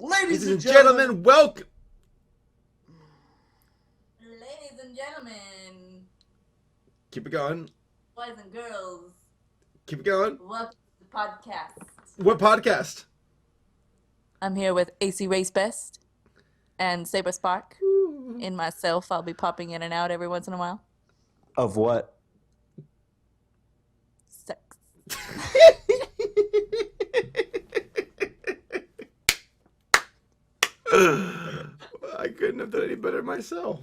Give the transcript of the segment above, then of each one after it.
Ladies and gentlemen, welcome. Ladies and gentlemen, Keep it going. boys and girls, Keep it going. welcome to the podcast. What podcast? I'm here with AC Race Best and Saber Spark. In myself, I'll be popping in and out every once in a while. Of what? Sex. I couldn't have done any better myself.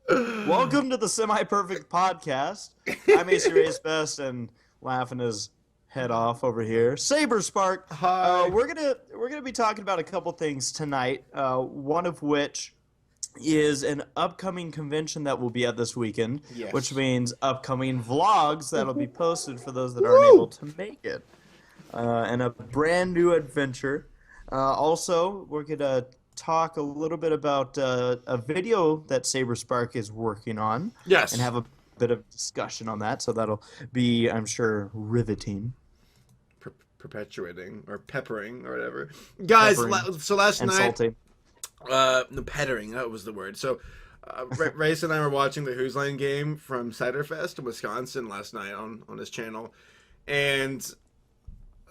Welcome to the Semi-Perfect Podcast. I'm AC Race Best and laughing his head off over here. Saber Spark. Hi. We're gonna be talking about a couple things tonight. One of which is an upcoming convention that will be at this weekend, Yes. which means upcoming vlogs that'll be posted for those that aren't able to make it, and a brand new adventure. Also, we're gonna talk a little bit about a video that Saber Spark is working on, Yes. and have a bit of discussion on that. So that'll be, I'm sure, riveting Perpetuating or peppering or whatever. Guys, Peppering so last and night, salty. no, pettering, that was the word. So, Race and I were watching the Who's Line game from Ciderfest in Wisconsin last night on his channel, and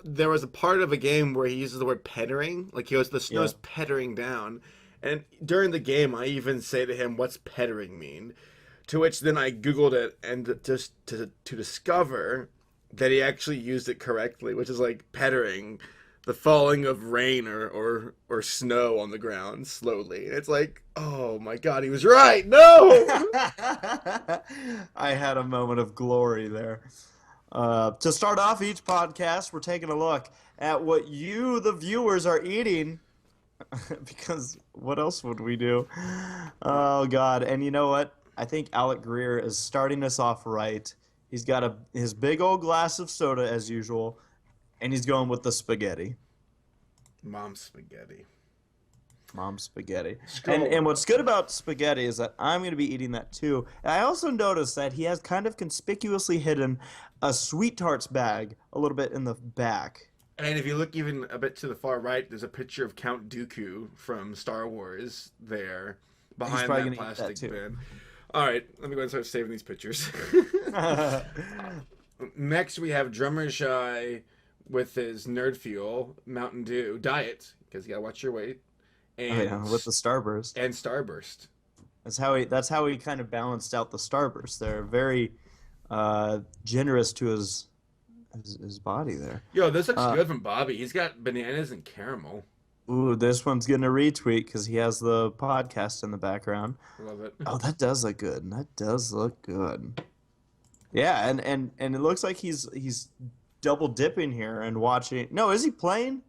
there was a part of a game where he uses the word pettering, like the snow's pettering down, and during the game I even say to him, "What's pettering mean?" To which then I googled it and just to discover that he actually used it correctly, which is like pettering, the falling of rain or snow on the ground slowly. And it's like, oh my god, he was right. No. I had a moment of glory there. To start off each podcast, we're taking a look at what you, the viewers, are eating. Because what else would we do? Oh, God. And you know what? I think Alec Greer is starting us off right. He's got his big old glass of soda, as usual, and he's going with the spaghetti. Mom's spaghetti. Mom's spaghetti. Scroll. And what's good about spaghetti is that I'm going to be eating that too. And I also noticed that he has kind of conspicuously hidden a Sweet Tarts bag a little bit in the back. And if you look even a bit to the far right, there's a picture of Count Dooku from Star Wars there behind probably that gonna eat that plastic too. bin. All right, let me go and start saving these pictures. Next, we have Drummer Shy with his Nerd Fuel Mountain Dew Diet, because you gotta watch your weight. And, with the Starburst. and Starburst. That's how he kind of balanced out the Starburst. They're very generous to his body there. Yo, this looks good from Bobby. He's got bananas and caramel. Ooh, this one's getting a retweet because he has the podcast in the background. Love it. Oh, that does look good. That does look good. Yeah, and it looks like he's double dipping here and watching. No, is he playing?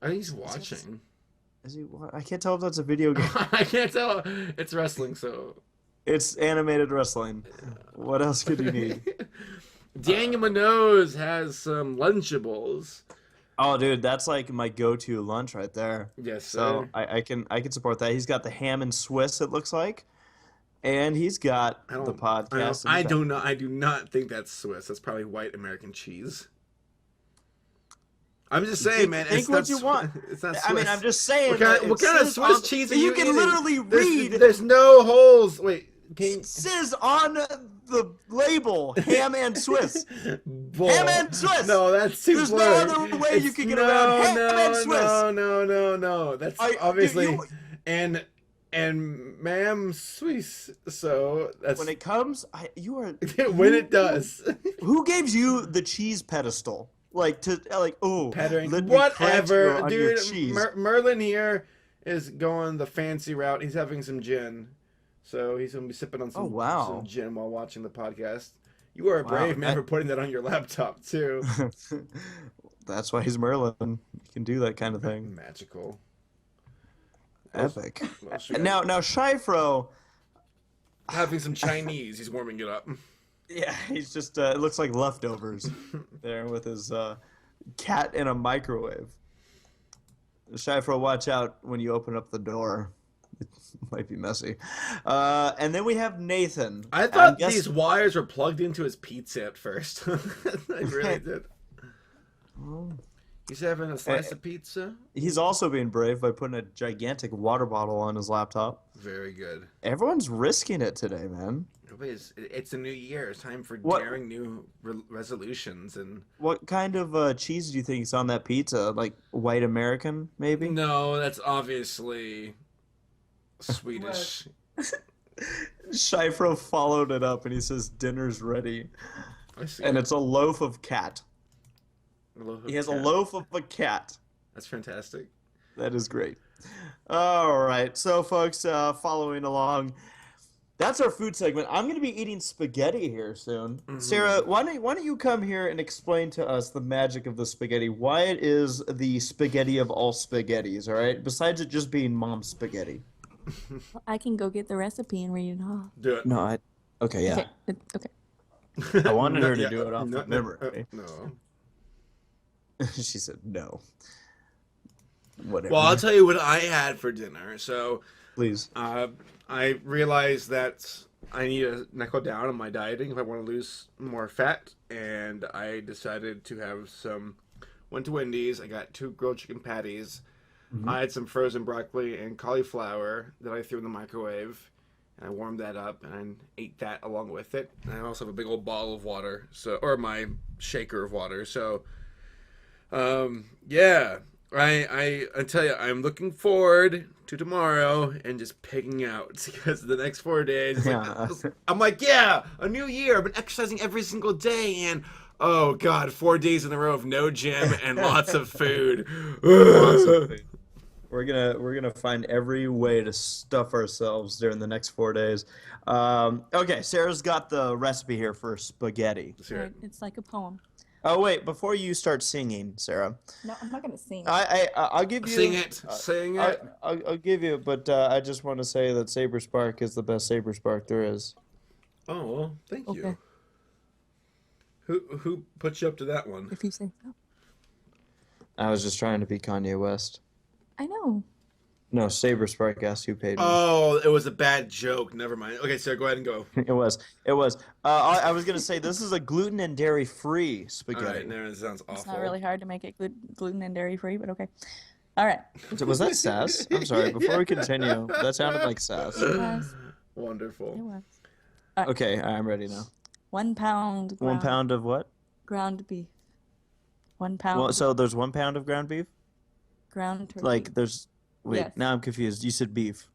I think he's watching. Is he? I can't tell if that's a video game. I can't tell. It's wrestling, so. It's animated wrestling. What else could you need? Daniel Munoz has some Lunchables. Oh, dude, that's like my go-to lunch right there. Yes, So sir. I can support that. He's got the ham and Swiss, it looks like, and he's got the podcast. I do not think that's Swiss. That's probably white American cheese. I'm just saying, man. Think it's what not you want. It's not Swiss. I mean, I'm just saying. What kind of Swiss cheese are you can eating? literally read. There's no holes. Wait. It says on the label, ham and Swiss. Bull. Ham and Swiss. No, that's too There's blurry. no other way you can get around ham and Swiss. No. That's obviously and ma'am Swiss. So that's When it comes, you are. when it does. Who gave you the cheese pedestal? Pettering. let me correct you Whatever, on your dude. cheese. Merlin here is going the fancy route. He's having some gin. So he's going to be sipping on some gin while watching the podcast. You are a brave man for putting that on your laptop, too. That's why he's Merlin. He can do that kind of thing. Magical. Epic. Now Shifro, having some Chinese. He's warming it up. yeah, he's just, it looks like leftovers there with his cat in a microwave. Shifro, watch out when you open up the door. It might be messy. And then we have Nathan. I thought these wires were plugged into his pizza at first. I really did. He's having a slice of pizza. He's also being brave by putting a gigantic water bottle on his laptop. Very good. Everyone's risking it today, man. It's a new year. It's time for What- daring new resolutions. And What kind of cheese do you think is on that pizza? Like white American, maybe? no, that's obviously Swedish. Shifro followed it up and he says dinner's ready. I see. And it's a loaf of cat. He has a loaf of a cat. That's fantastic. That is great. All right. So, folks, following along, that's our food segment. I'm going to be eating spaghetti here soon. Mhm. Sarah, why don't you come here and explain to us the magic of the spaghetti? Why it is the spaghetti of all spaghettis, all right? Besides it just being mom's spaghetti. I can go get the recipe and read it off. Do it. No, okay, yeah. Okay. I wanted her to Yeah, do it off of memory. No. She said no. Whatever. Well, I'll tell you what I had for dinner. So, Please. I realized that I need to knuckle down on my dieting if I want to lose more fat, and I decided to have went to Wendy's. I got 2 grilled chicken patties. Mhm. I had some frozen broccoli and cauliflower that I threw in the microwave, and I warmed that up and I ate that along with it. And I also have a big old bottle of water, or my shaker of water. So, yeah. I tell you, I'm looking forward to tomorrow and just pigging out because the next 4 days, I'm like, yeah, a new year. I've been exercising every single day, and oh god, 4 days in a row of no gym and lots of food. Lots of food. We're gonna find every way to stuff ourselves during the next 4 days. Okay, Sarah's got the recipe here for spaghetti. Let's hear it. It's like a poem. Oh wait, before you start singing, Sarah, No, I'm not gonna sing. I'll give you Sing it, sing it. I'll give you, but I just want to say that Saber Spark is the best Saber Spark there is. Oh well, thank you. Okay. Who put you up to that one? If you say so. I was just trying to be Kanye West. I know. No, Saber Spark asked who paid me. Oh, it was a bad joke. Never mind. Okay, Sarah, go ahead and go. It was. I was gonna say this is a gluten and dairy free All spaghetti. right, no, that sounds awful. It's not really hard to make it gluten and dairy free, but okay. All right. Was that sass? I'm sorry. Before we continue, that sounded like sass. It was. It Wonderful. was. Okay, I'm ready now. 1 pound. 1 pound of what? ground beef. 1 pound. Well, so there's 1 pound of ground beef. ground turkey. Like there's. Wait, Yes. now I'm confused. You said beef.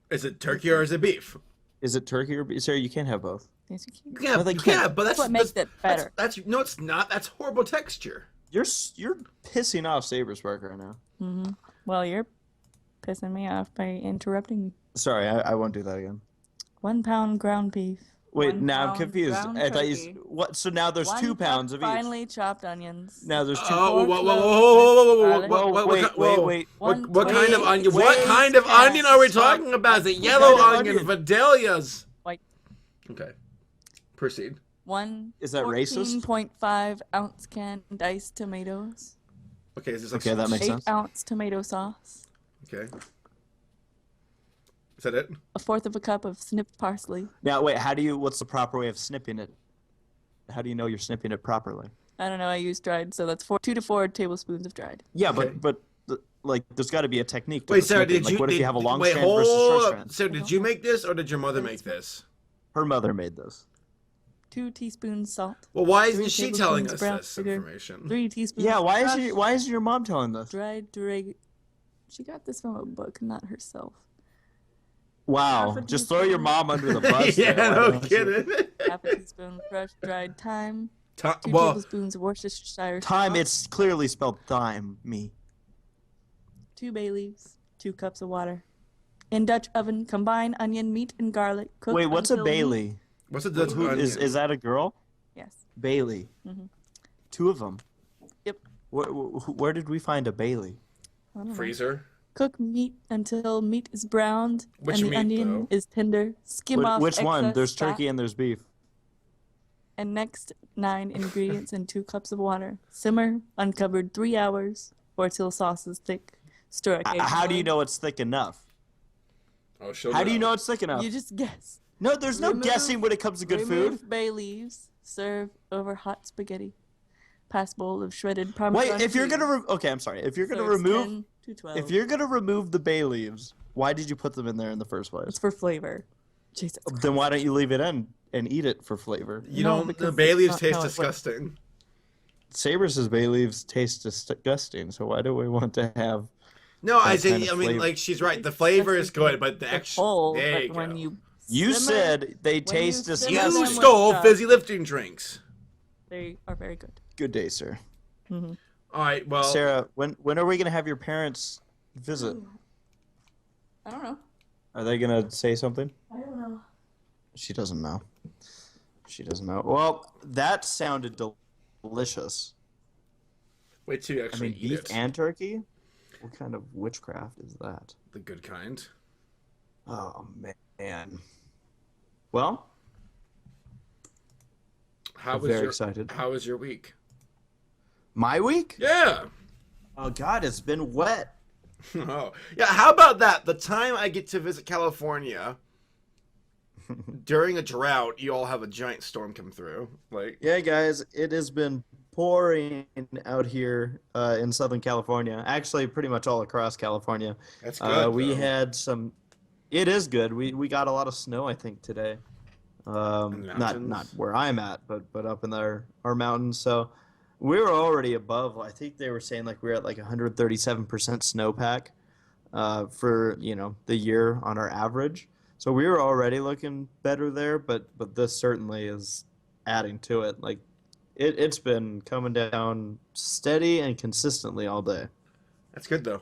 Is it turkey or is it beef? Is it turkey or beef? Sarah, you can't have both. Yes, you can. Yeah, No, they you can't. can, but That's what makes it better. That's no, it's not. That's horrible texture. You're pissing off Saber Spark right now. Mm-hmm. Well, you're pissing me off by interrupting me. Sorry, I won't do that again. 1 pound ground beef. Wait, 1 now I'm pound confused. ground I thought turkey, what? So now there's 1 2 cup pounds of each. finely chopped onions. Now there's 2. Oh, pork Wait. What kind of Wait, onion? What wait, kind of yes. onion are we talking about? Is it yellow kind of onion, onion? Vidalias? White. Okay, proceed. Is that racist? 14.5 ounce canned diced tomatoes. Okay, is this like Okay, that makes 8 sense. ounce tomato sauce. Okay. Is that it? 1/4 of a cup of snipped parsley. Now wait, what's the proper way of snipping it? How do you know you're snipping it properly? I don't know. I use dried, so that's 2 to 4 tablespoons of dried. Yeah, Okay. but like there's got to be a technique. To Wait, the Sarah, snipping. did Like, you? what if did- you have a long wait, strand versus short hold strand? up. So did you make this or did your mother make this? Her mother made this. 2 teaspoons salt. Well, why 3 isn't she telling tablespoons us brown this sugar. information? 3 teaspoons. Yeah, why crushed is your mom telling this? dried drag. She got this from a book, not herself. Wow, Half a just throw your mom under the bus. Yeah, there, why no don't you? kidding. Half a teaspoon crushed dried thyme. 2 Well, tablespoons Worcestershire Time, sauce. it's clearly spelled thyme. Me. 2 bay leaves. 2 cups of water. In Dutch oven, combine onion, meat, and garlic. Cook Wait, what's a until meat- Bailey? what's the Dutch Who onion? is that a girl? Yes. Bailey. Mhm. 2 of them. Yep. Where did we find a Bailey? I don't know. freezer? Cook meat until meat is browned Which and the meat, onion though? is tender. Skim off Which one? excess There's fat. turkey and there's beef. And next, 9 ingredients in 2 cups of water. Simmer uncovered 3 hours or till sauce is thick. Stir How do occasionally. you know it's thick enough? Oh, she'll How do you know it's thick enough? You just guess. No, there's no Remove- guessing when it comes to good food. Remove bay leaves. Serve over hot spaghetti. Pass bowl of shredded Parmesan Wait, if you're cheese. gonna okay, I'm sorry. If you're gonna Serves remove 10 to 12. if you're gonna remove the bay leaves, why did you put them in there in the first place? It's for flavor. Jesus. Then why don't you leave it in and eat it for flavor? You No, don't. The because bay it's leaves not taste how it works. disgusting. Saber's bay leaves taste disgusting, so why do we want to have No, I that say. kind of I mean, flavor? like she's right. The flavor is good, but the They're actual. full, There you but go. when you You simmer, said they when taste you simmer You them disgusting. with stole stuff, fizzy lifting drinks. They are very good. Good day, sir. Hmm. All right. Well, Sarah, when are we gonna have your parents visit? I don't know. Are they gonna say something? I don't know. She doesn't know. She doesn't know. Well, that sounded delicious. wait till you I actually mean, eat beef it. and turkey? What kind of witchcraft is that? The good kind. Oh, man. Well, How I'm was very your excited. How was your week? My week? Yeah. Oh, God, it's been wet. Oh, yeah. How about that? The time I get to visit California during a drought, you all have a giant storm come through. Like, Yeah, guys, it has been pouring out here in Southern California. Actually, pretty much all across California. that's good. We though. had some. It is good. We got a lot of snow, I think, today. In the Not mountains? where I'm at, but up in our mountains. So we were already above. I think they were saying like we were at like 137% snowpack for the year on our average. So we were already looking better there, but this certainly is adding to it. Like it's been coming down steady and consistently all day. That's good though.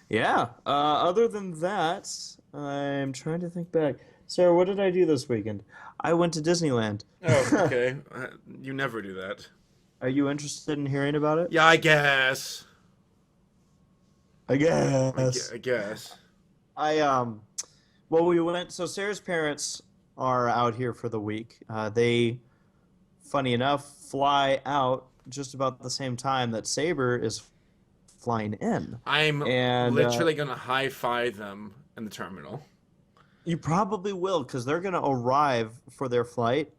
Yeah. Other than that, I'm trying to think back. Sarah, what did I do this weekend? I went to Disneyland. Oh, okay. You never do that. Are you interested in hearing about it? Yeah, I guess. I guess. I guess. Well, we went. So Sarah's parents are out here for the week. They, funny enough, fly out just about the same time that Saber is flying in. I'm And, literally gonna high five them in the terminal. You probably will, because they're gonna arrive for their flight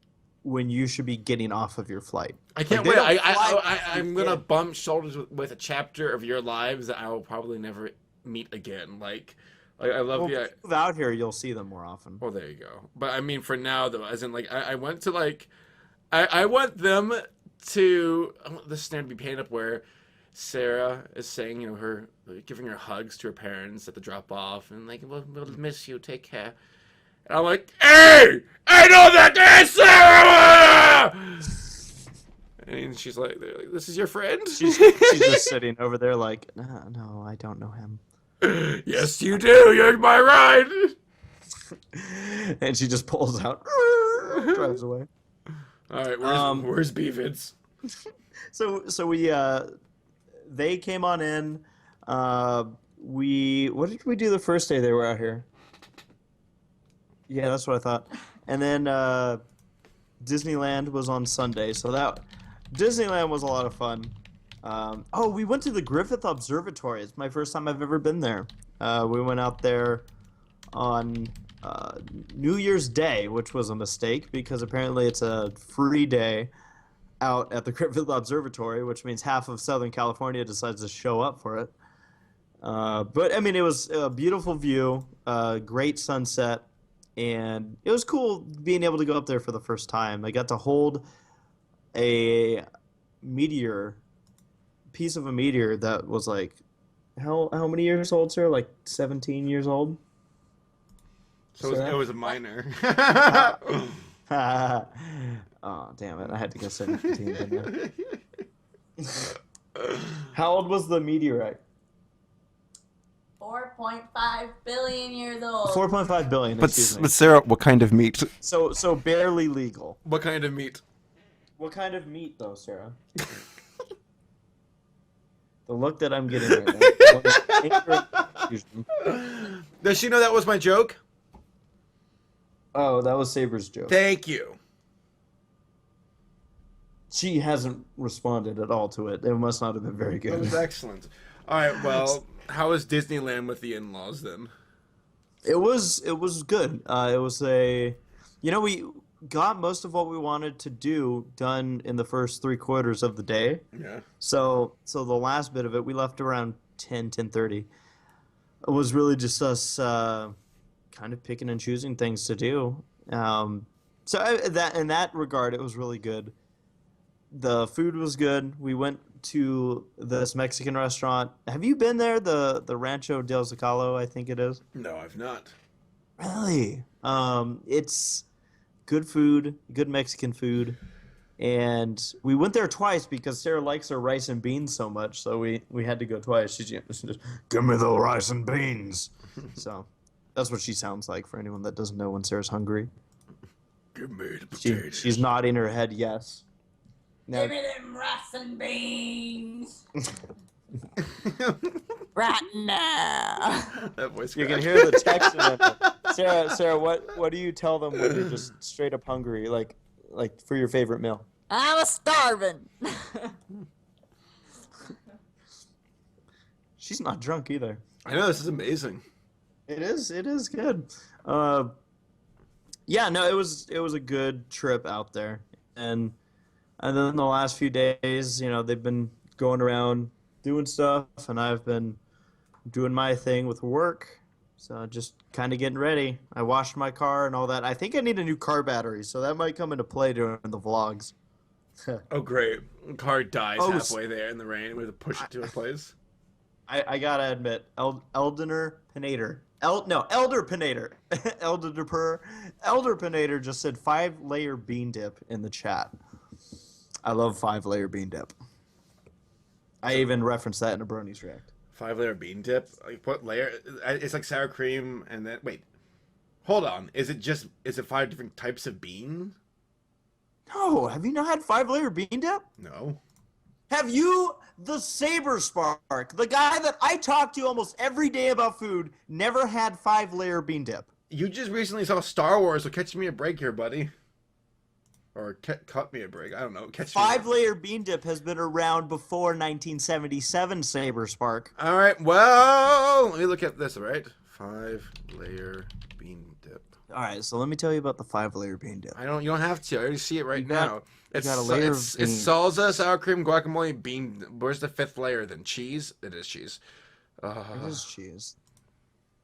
when you should be getting off of your flight. I can't they wait. don't fly I'm back gonna in. bump shoulders with a chapter of your lives that I will probably never meet again. Like I love Well, the. if you move out here, you'll see them more often. Well, there you go. But I mean, for now though, as in like I went to like, I want them to. I want this snare to be painted up where Sarah is saying, her giving her hugs to her parents at the drop off, and like, we'll miss you. Take care. And I'm like, hey, I know that guy, Sarah. And she's like, this is your friend. She's just sitting over there like, no, I don't know him. Yes, you do. You're my ride. And she just pulls out, drives away. All right, where's Beavids? So we they came on in. What did we do the first day they were out here? Yeah, that's what I thought. And then Disneyland was on Sunday, so that Disneyland was a lot of fun. We went to the Griffith Observatory. It's my first time I've ever been there. We went out there on New Year's Day, which was a mistake because apparently it's a free day out at the Griffith Observatory, which means half of Southern California decides to show up for it. But I mean, it was a beautiful view, great sunset, and it was cool being able to go up there for the first time. I got to hold a piece of a meteor that was like, how many years old, sir? Like 17 years old? So it was a minor. Oh, damn it. I had to go 17, didn't I? How old was the meteorite? 4.5 billion years old. 4.5 billion, excuse me. Sarah, what kind of meat? So barely legal. What kind of meat? What kind of meat, though, Sarah? The look that I'm getting right now. Confusion. Does she know that was my joke? Oh, that was Saber's joke. Thank you. She hasn't responded at all to it. It must not have been very That was good. excellent. All right, well, how was Disneyland with the in-laws then? It was good. It was a, got most of what we wanted to do done in the first 3/4 of the day. Yeah. So the last bit of it, we left around 10:30. It was really just us kind of picking and choosing things to do. That in that regard, it was really good. The food was good. We went to this Mexican restaurant. Have you been there? The Rancho del Zocalo, I think it is. No, I've not. Really? It's good food, good Mexican food. And we went there twice because Sarah likes her rice and beans so much, so we had to go twice. She's just, give me the rice and beans. So that's what she sounds like for anyone that doesn't know when Sarah's hungry. Give me the potatoes. She's nodding her head yes. Now, Give me them rice and beans. Right now. That voice you can crack. hear the text in it. Sarah, what do you tell them when you're just straight up hungry, like for your favorite meal? I was starving. She's not drunk either. I know, this is amazing. It is good. Yeah, no, it was a good trip out there, and then the last few days, they've been going around doing stuff, and I've been doing my thing with work, so just kind of getting ready. I washed my car and all that. I think I need a new car battery, so that might come into play during the vlogs. Oh, great. Car dies Oh, halfway there in the rain. We have to push it to a place. I gotta admit, Elder Pinator. Elder Pinator. Elder Pinator just said 5-layer bean dip in the chat. I love 5-layer bean dip. I even referenced that in a Bronies React. 5-layer bean dip? Like, what layer? It's like sour cream and then... Wait. Hold on. Is it 5 different types of bean? No, have you not had 5-layer bean dip? No. Have you, the Saber Spark, the guy that I talk to almost every day about food, never had 5-layer bean dip? You just recently saw Star Wars, so catch me a break here, buddy. Or cut me a break. I don't know. Catch me. 5-layer bean dip has been around before 1977 Saber Spark. All right. Well, let me look at this. All right. 5-layer bean dip. All right, so let me tell you about the 5-layer bean dip. You don't have to. I already see it right now. It's got a layer of it's bean. salsa, sour cream, guacamole, bean. Where's the 5th layer then? Cheese? It is cheese. It is cheese.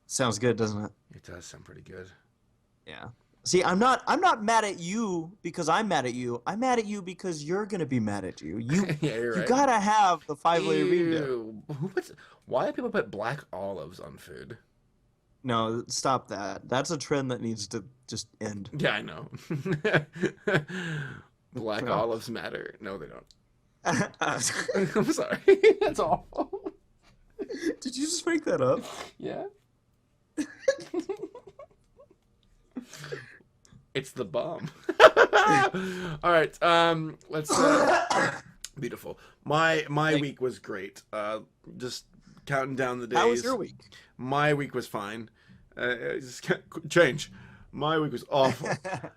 Sounds good, doesn't it? It does sound pretty good. Yeah. See, I'm not mad at you because I'm mad at you. I'm mad at you because you're gonna be mad at you. Yeah, you're You right. gotta have the 5-layer bean dip. Ew. Why do people put black olives on food? No, stop that. That's a trend that needs to just end. Yeah, I know. Black No. olives matter. No, they don't. Did I'm sorry. That's awful. you just make that up? Yeah. It's the bomb. All right. Let's. Beautiful. My week was great. Just counting down the days. How was your week? My week was fine. Just change. My week was awful.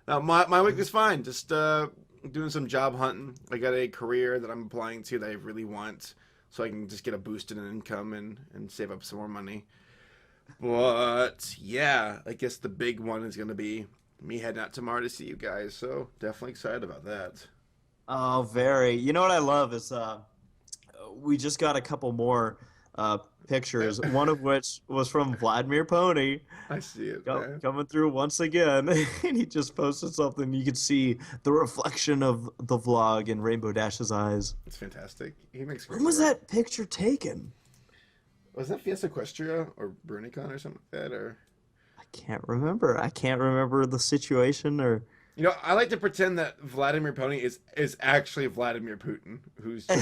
My week was fine. Just doing some job hunting. I got a career that I'm applying to that I really want, so I can just get a boost in income and save up some more money. But yeah, I guess the big one is gonna be me heading out tomorrow to see you guys. So definitely excited about that. Oh, very. You know what I love is we just got a couple more pictures, one of which was from Vladimir Pony I see it, man. coming through once again. And he just posted something. You could see the reflection of the vlog in Rainbow Dash's eyes. It's fantastic. He makes great When was work. that picture taken? Was that Fiesta Equestria or BronyCon or something like that? Or I can't remember. I can't remember the situation or... you know, I like to pretend that Vladimir Pony is actually Vladimir Putin, who's. I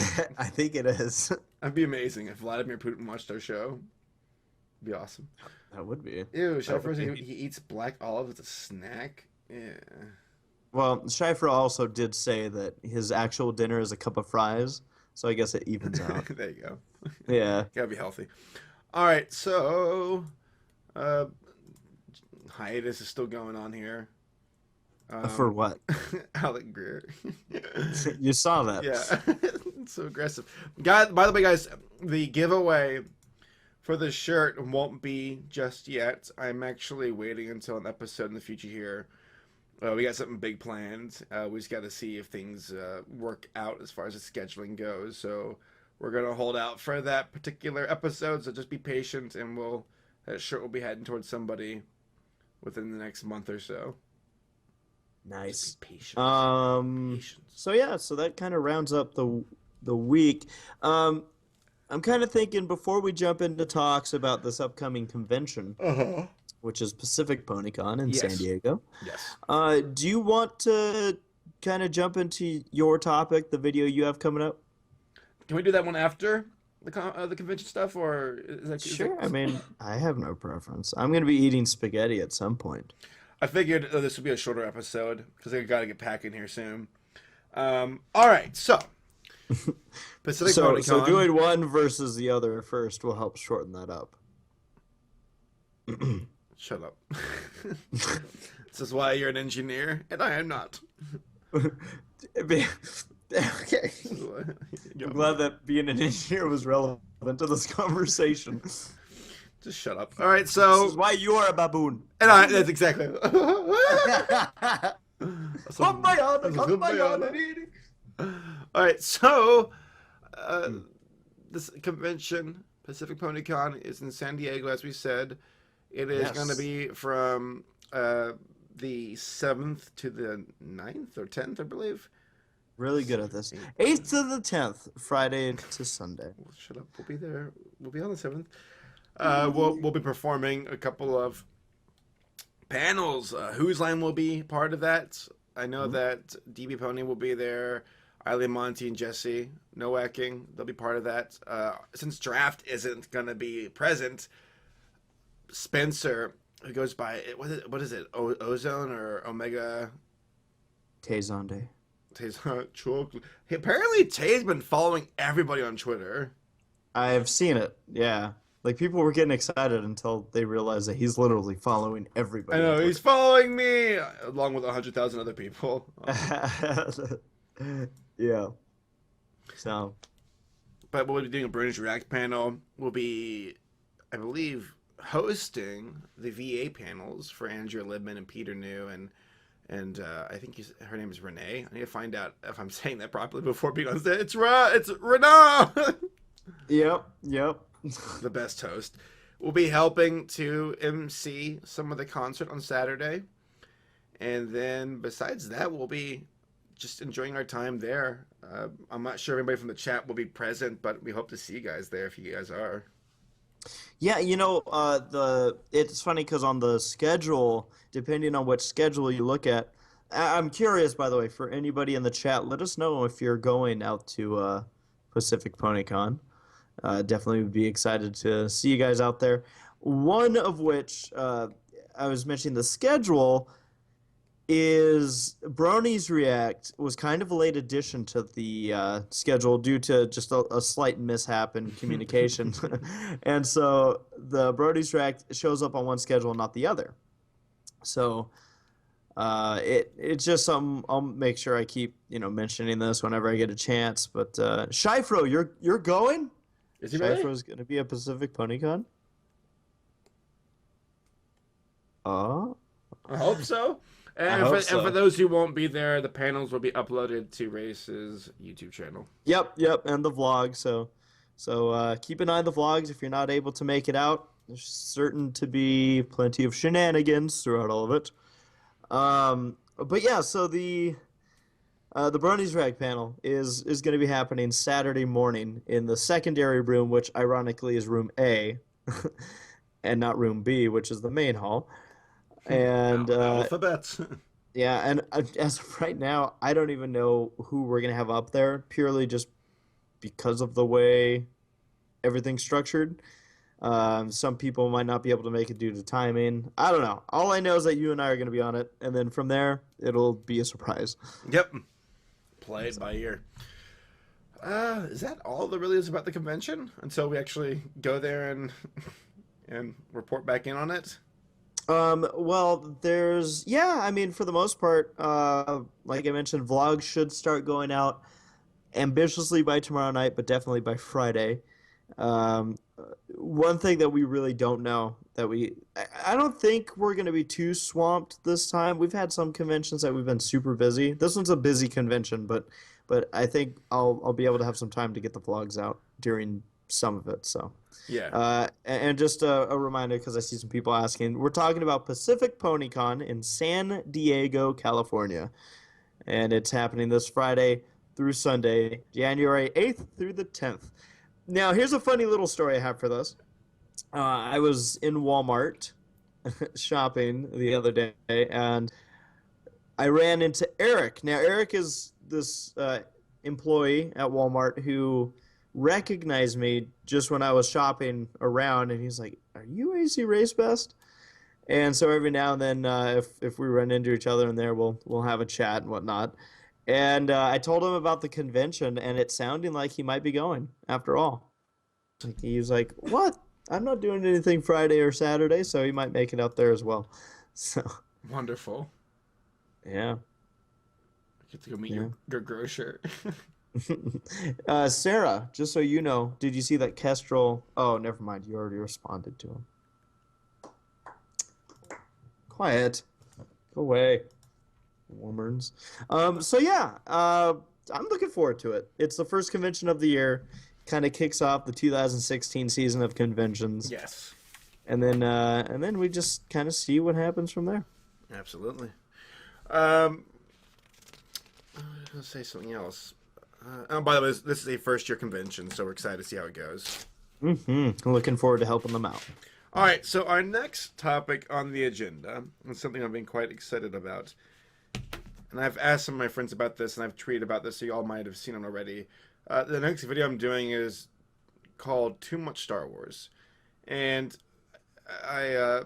think it is. That'd be amazing if Vladimir Putin watched our show. It'd be awesome. That would be. Ew, That Shepard, would he be. eats black olives as a snack. Yeah. Well, Schleifer also did say that his actual dinner is a cup of fries, so I guess it evens out. There you go. Yeah. Gotta be healthy. All right, so hiatus is still going on here. For what? Alec Greer. You saw that. Yeah, so aggressive. By the way, guys, the giveaway for the shirt won't be just yet. I'm actually waiting until an episode in the future here We got something big planned. We just got to see if things work out as far as the scheduling goes. So we're gonna hold out for that particular episode. So just be patient, and that shirt will be heading towards somebody within the next month or so. Nice. Just be patient. Patience. So yeah, so that kind of rounds up the week. I'm kind of thinking before we jump into talks about this upcoming convention, which is Pacific PonyCon in San Yes. Diego. Yes. Do you want to kind of jump into your topic, the video you have coming up? Can we do that one after the convention stuff, or is that Sure. I mean, I have no preference. I'm going to be eating spaghetti at some point. I figured this would be a shorter episode because I got to get packing here soon. All right, so Pacific So PonyCon. doing one versus the other first will help shorten that up. Shut up. This is why you're an engineer, and I am not. Okay. This is why- I'm glad that being an engineer was relevant to this conversation. Just shut up. All right, This so is why you are a baboon. that's exactly. All right, so this convention, Pacific PonyCon, is in San Diego, as we said. It is Yes. going to be from the 7th to the 9th or 10th, I believe. Really good at this. 8th to the 10th, Friday to Sunday. Well, shut up. We'll be there. We'll be on the 7th. We'll be performing a couple of panels. Whose Line will be part of that. I know that DB Pony will be there. Eileen Monty and Jesse Nowacking, they'll be part of that. Since Draft isn't going to be present, Spencer, who goes by, what is it? Ozone or Omega? Tayzonde. Apparently Tay's been following everybody on Twitter. I've seen it, yeah. Like, people were getting excited until they realized that he's literally following everybody. I know, on he's following me, along with 100,000 other people. Twitter. Yeah. So, But we'll be doing a British React panel. We'll be, I believe, hosting the VA panels for Andrea Libman and Peter New, and I think her name is Renee. I need to find out if I'm saying that properly before being on stage. It's Renee! yep. The best host. We'll be helping to MC some of the concert on Saturday. And then besides that, we'll be just enjoying our time there. I'm not sure if anybody from the chat will be present, but we hope to see you guys there if you guys are. Yeah, it's funny because on the schedule, depending on which schedule you look at, I'm curious, by the way, for anybody in the chat, let us know if you're going out to Pacific PonyCon. Definitely would be excited to see you guys out there. One of which, I was mentioning the schedule, is Bronies React was kind of a late addition to the schedule due to just a slight mishap in communication. And so the Bronies React shows up on one schedule, not the other. So it's just something I'll make sure I keep mentioning this whenever I get a chance. But Shifro, you're going? Is he ready? Shifro's going to be at Pacific PonyCon? I hope so. I And, hope and so. for those who won't be there, the panels will be uploaded to Race's YouTube channel. Yep, and the vlog. So keep an eye on the vlogs if you're not able to make it out. There's certain to be plenty of shenanigans throughout all of it. But yeah, so the Bronies Rag panel is going to be happening Saturday morning in the secondary room, which ironically is room A, and not room B, which is the main hall. And Alphabets. yeah, and as of right now, I don't even know who we're going to have up there, purely just because of the way everything's structured. Some people might not be able to make it due to timing. I don't know. All I know is that you and I are going to be on it, and then from there, it'll be a surprise. Yep. Play it by ear. Is that all there really is about the convention until we actually go there and report back in on it? Well, I mean, for the most part, like I mentioned, vlogs should start going out ambitiously by tomorrow night, but definitely by Friday. one thing that we really don't know that I don't think we're going to be too swamped this time. We've had some conventions that we've been super busy. This one's a busy convention, but I think I'll be able to have some time to get the vlogs out during some of it. So Yeah. and just a reminder, because I see some people asking, we're talking about Pacific PonyCon in San Diego, California, and it's happening this Friday through Sunday, January 8th through the 10th. Now, here's a funny little story I have for this. I was in Walmart shopping the other day, and I ran into Eric. Now, Eric is this employee at Walmart who recognized me just when I was shopping around, and he's like, "Are you AC Race Best?" And so every now and then, if we run into each other in there, we'll have a chat and whatnot. And I told him about the convention, and it sounded like he might be going after all. Like, he was like, "What? I'm not doing anything Friday or Saturday," so he might make it out there as well. So Wonderful. yeah. I get to go meet your grocer. Sarah, just so you know, did you see that Kestrel? Oh, never mind. You already responded to him. Quiet. Go away. Woman's. So yeah, I'm looking forward to it. It's the first convention of the year. Kind of kicks off the 2016 season of conventions. Yes. And then we just kind of see what happens from there. Absolutely. I was going to say something else. By the way, this is a first-year convention, so we're excited to see how it goes. Looking forward to helping them out. All right, so our next topic on the agenda is something I've been quite excited about. And I've asked some of my friends about this, and I've tweeted about this, so you all might have seen them already. The next video I'm doing is called Too Much Star Wars. And and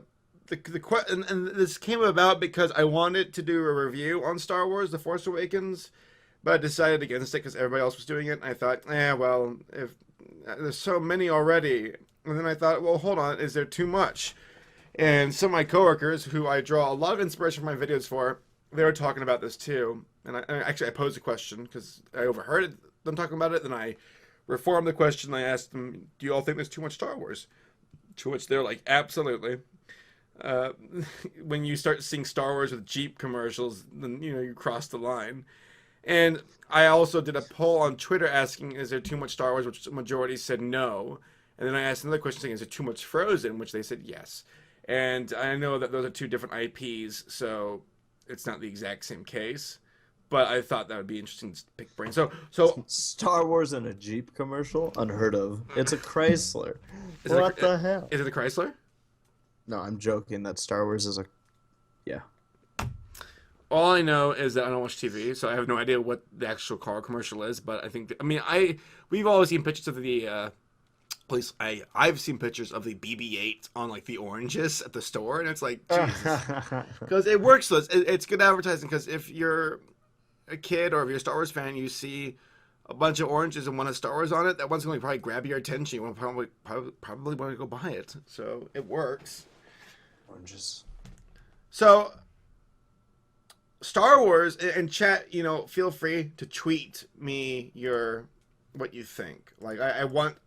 this came about because I wanted to do a review on Star Wars: The Force Awakens, but I decided against it because everybody else was doing it. And I thought, well, if there's so many already, and then I thought, well, hold on, is there too much? And some of my coworkers, who I draw a lot of inspiration from my videos for, they were talking about this too. And I posed a question because I overheard them talking about it. Then I reformed the question. I asked them, "Do you all think there's too much Star Wars?" To which they're like, "Absolutely." When you start seeing Star Wars with Jeep commercials, then you cross the line. And I also did a poll on Twitter asking, "Is there too much Star Wars?" Which the majority said no. And then I asked another question saying, "Is there too much Frozen?" Which they said yes. And I know that those are two different IPs, so it's not the exact same case. But I thought that would be interesting to pick brain. So Star Wars in a Jeep commercial? Unheard of. It's a Chrysler. What the hell? Is it a Chrysler? No, I'm joking that Star Wars is a... Yeah. All I know is that I don't watch TV, so I have no idea what the actual car commercial is. But I think, we've always seen pictures of the, at least I've seen pictures of the BB-8 on like the oranges at the store, and it's like, Jesus, because it works. So it's good advertising. Because if you're a kid or if you're a Star Wars fan, you see a bunch of oranges and one has Star Wars on it, that one's going to probably grab your attention. You want to probably want to go buy it. So it works. Oranges. So Star Wars, and chat, feel free to tweet me what you think. Like I want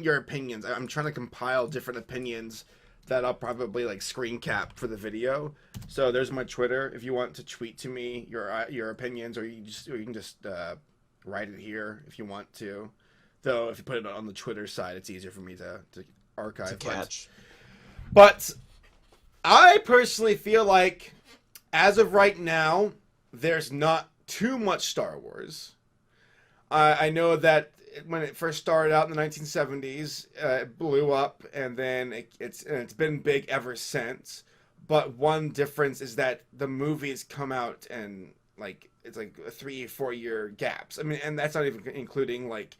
your opinions. I'm trying to compile different opinions that I'll probably like screen cap for the video. So there's my Twitter if you want to tweet to me your opinions, or you can just write it here if you want to. Though if you put it on the Twitter side, it's easier for me to archive. To catch. But I personally feel like, as of right now, there's not too much Star Wars. I know that when it first started out in the 1970s, it blew up, and then it's been big ever since. But one difference is that the movies come out and it's like a 3-4 year gaps. I mean, and that's not even including like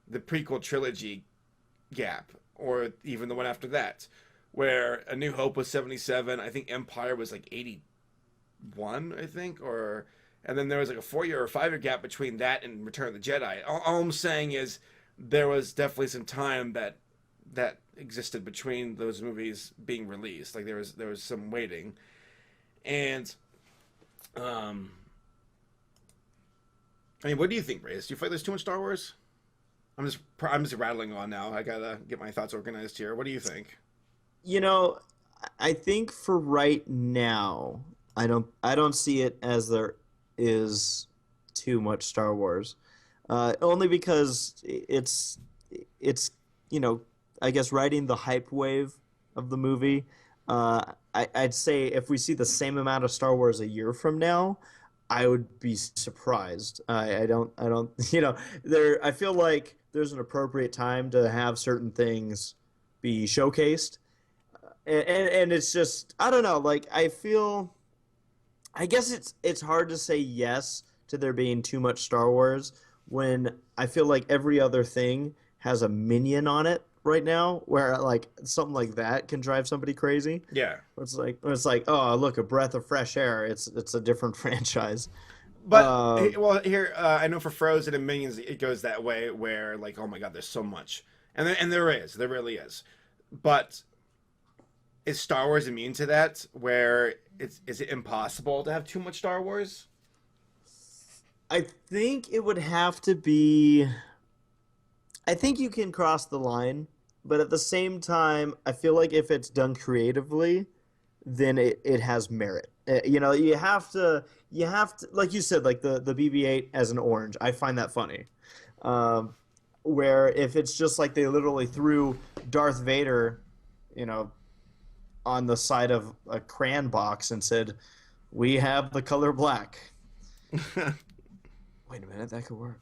the prequel trilogy gap, or even the one after that, where A New Hope was 77. I think Empire was like 81, I think, and then there was like a 4-year or 5-year gap between that and Return of the Jedi. All I'm saying is there was definitely some time that existed between those movies being released. Like there was some waiting, and I mean, what do you think, Reyes? Do you feel like there's too much Star Wars? I'm just rattling on now. I gotta get my thoughts organized here. What do you think? You know, I think for right now, I don't see it as there is too much Star Wars. Only because it's you know, I guess riding the hype wave of the movie. I'd say if we see the same amount of Star Wars a year from now, I would be surprised. I don't there. I feel like there's an appropriate time to have certain things be showcased, and it's just I don't know. Like I feel, I guess it's hard to say yes to there being too much Star Wars when I feel like every other thing has a minion on it right now, where like something like that can drive somebody crazy. Yeah. It's like oh look, a breath of fresh air. It's a different franchise. But Um, well, here I know for Frozen and Minions, it goes that way where like, oh my God, there's so much, and there really is. But is Star Wars immune to that? Where is it impossible to have too much Star Wars? I think it would have to be. I think you can cross the line, but at the same time, I feel like if it's done creatively, then it has merit. You have to, like you said, like the BB-8 as an orange. I find that funny. Um, where if it's just like they literally threw Darth Vader, you know, on the side of a crayon box and said, "We have the color black." Wait a minute, that could work.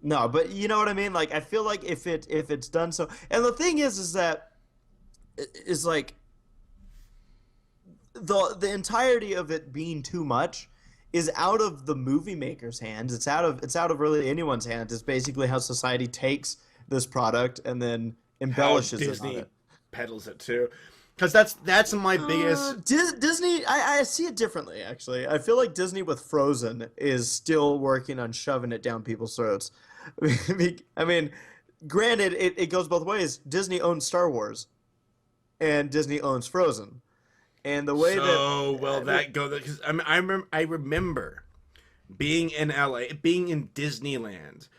No, but you know what I mean? Like I feel like if it's done so, and the thing is that is like the entirety of it being too much is out of the movie maker's hands. It's out of really anyone's hands. It's basically how society takes this product and then How embellishes it on Disney it. peddles it too, because that's my biggest. Disney, I see it differently, actually. I feel like Disney with Frozen is still working on shoving it down people's throats. I mean, granted, it goes both ways. Disney owns Star Wars, and Disney owns Frozen. And the way So that. well that go because I remember being in LA, being in Disneyland,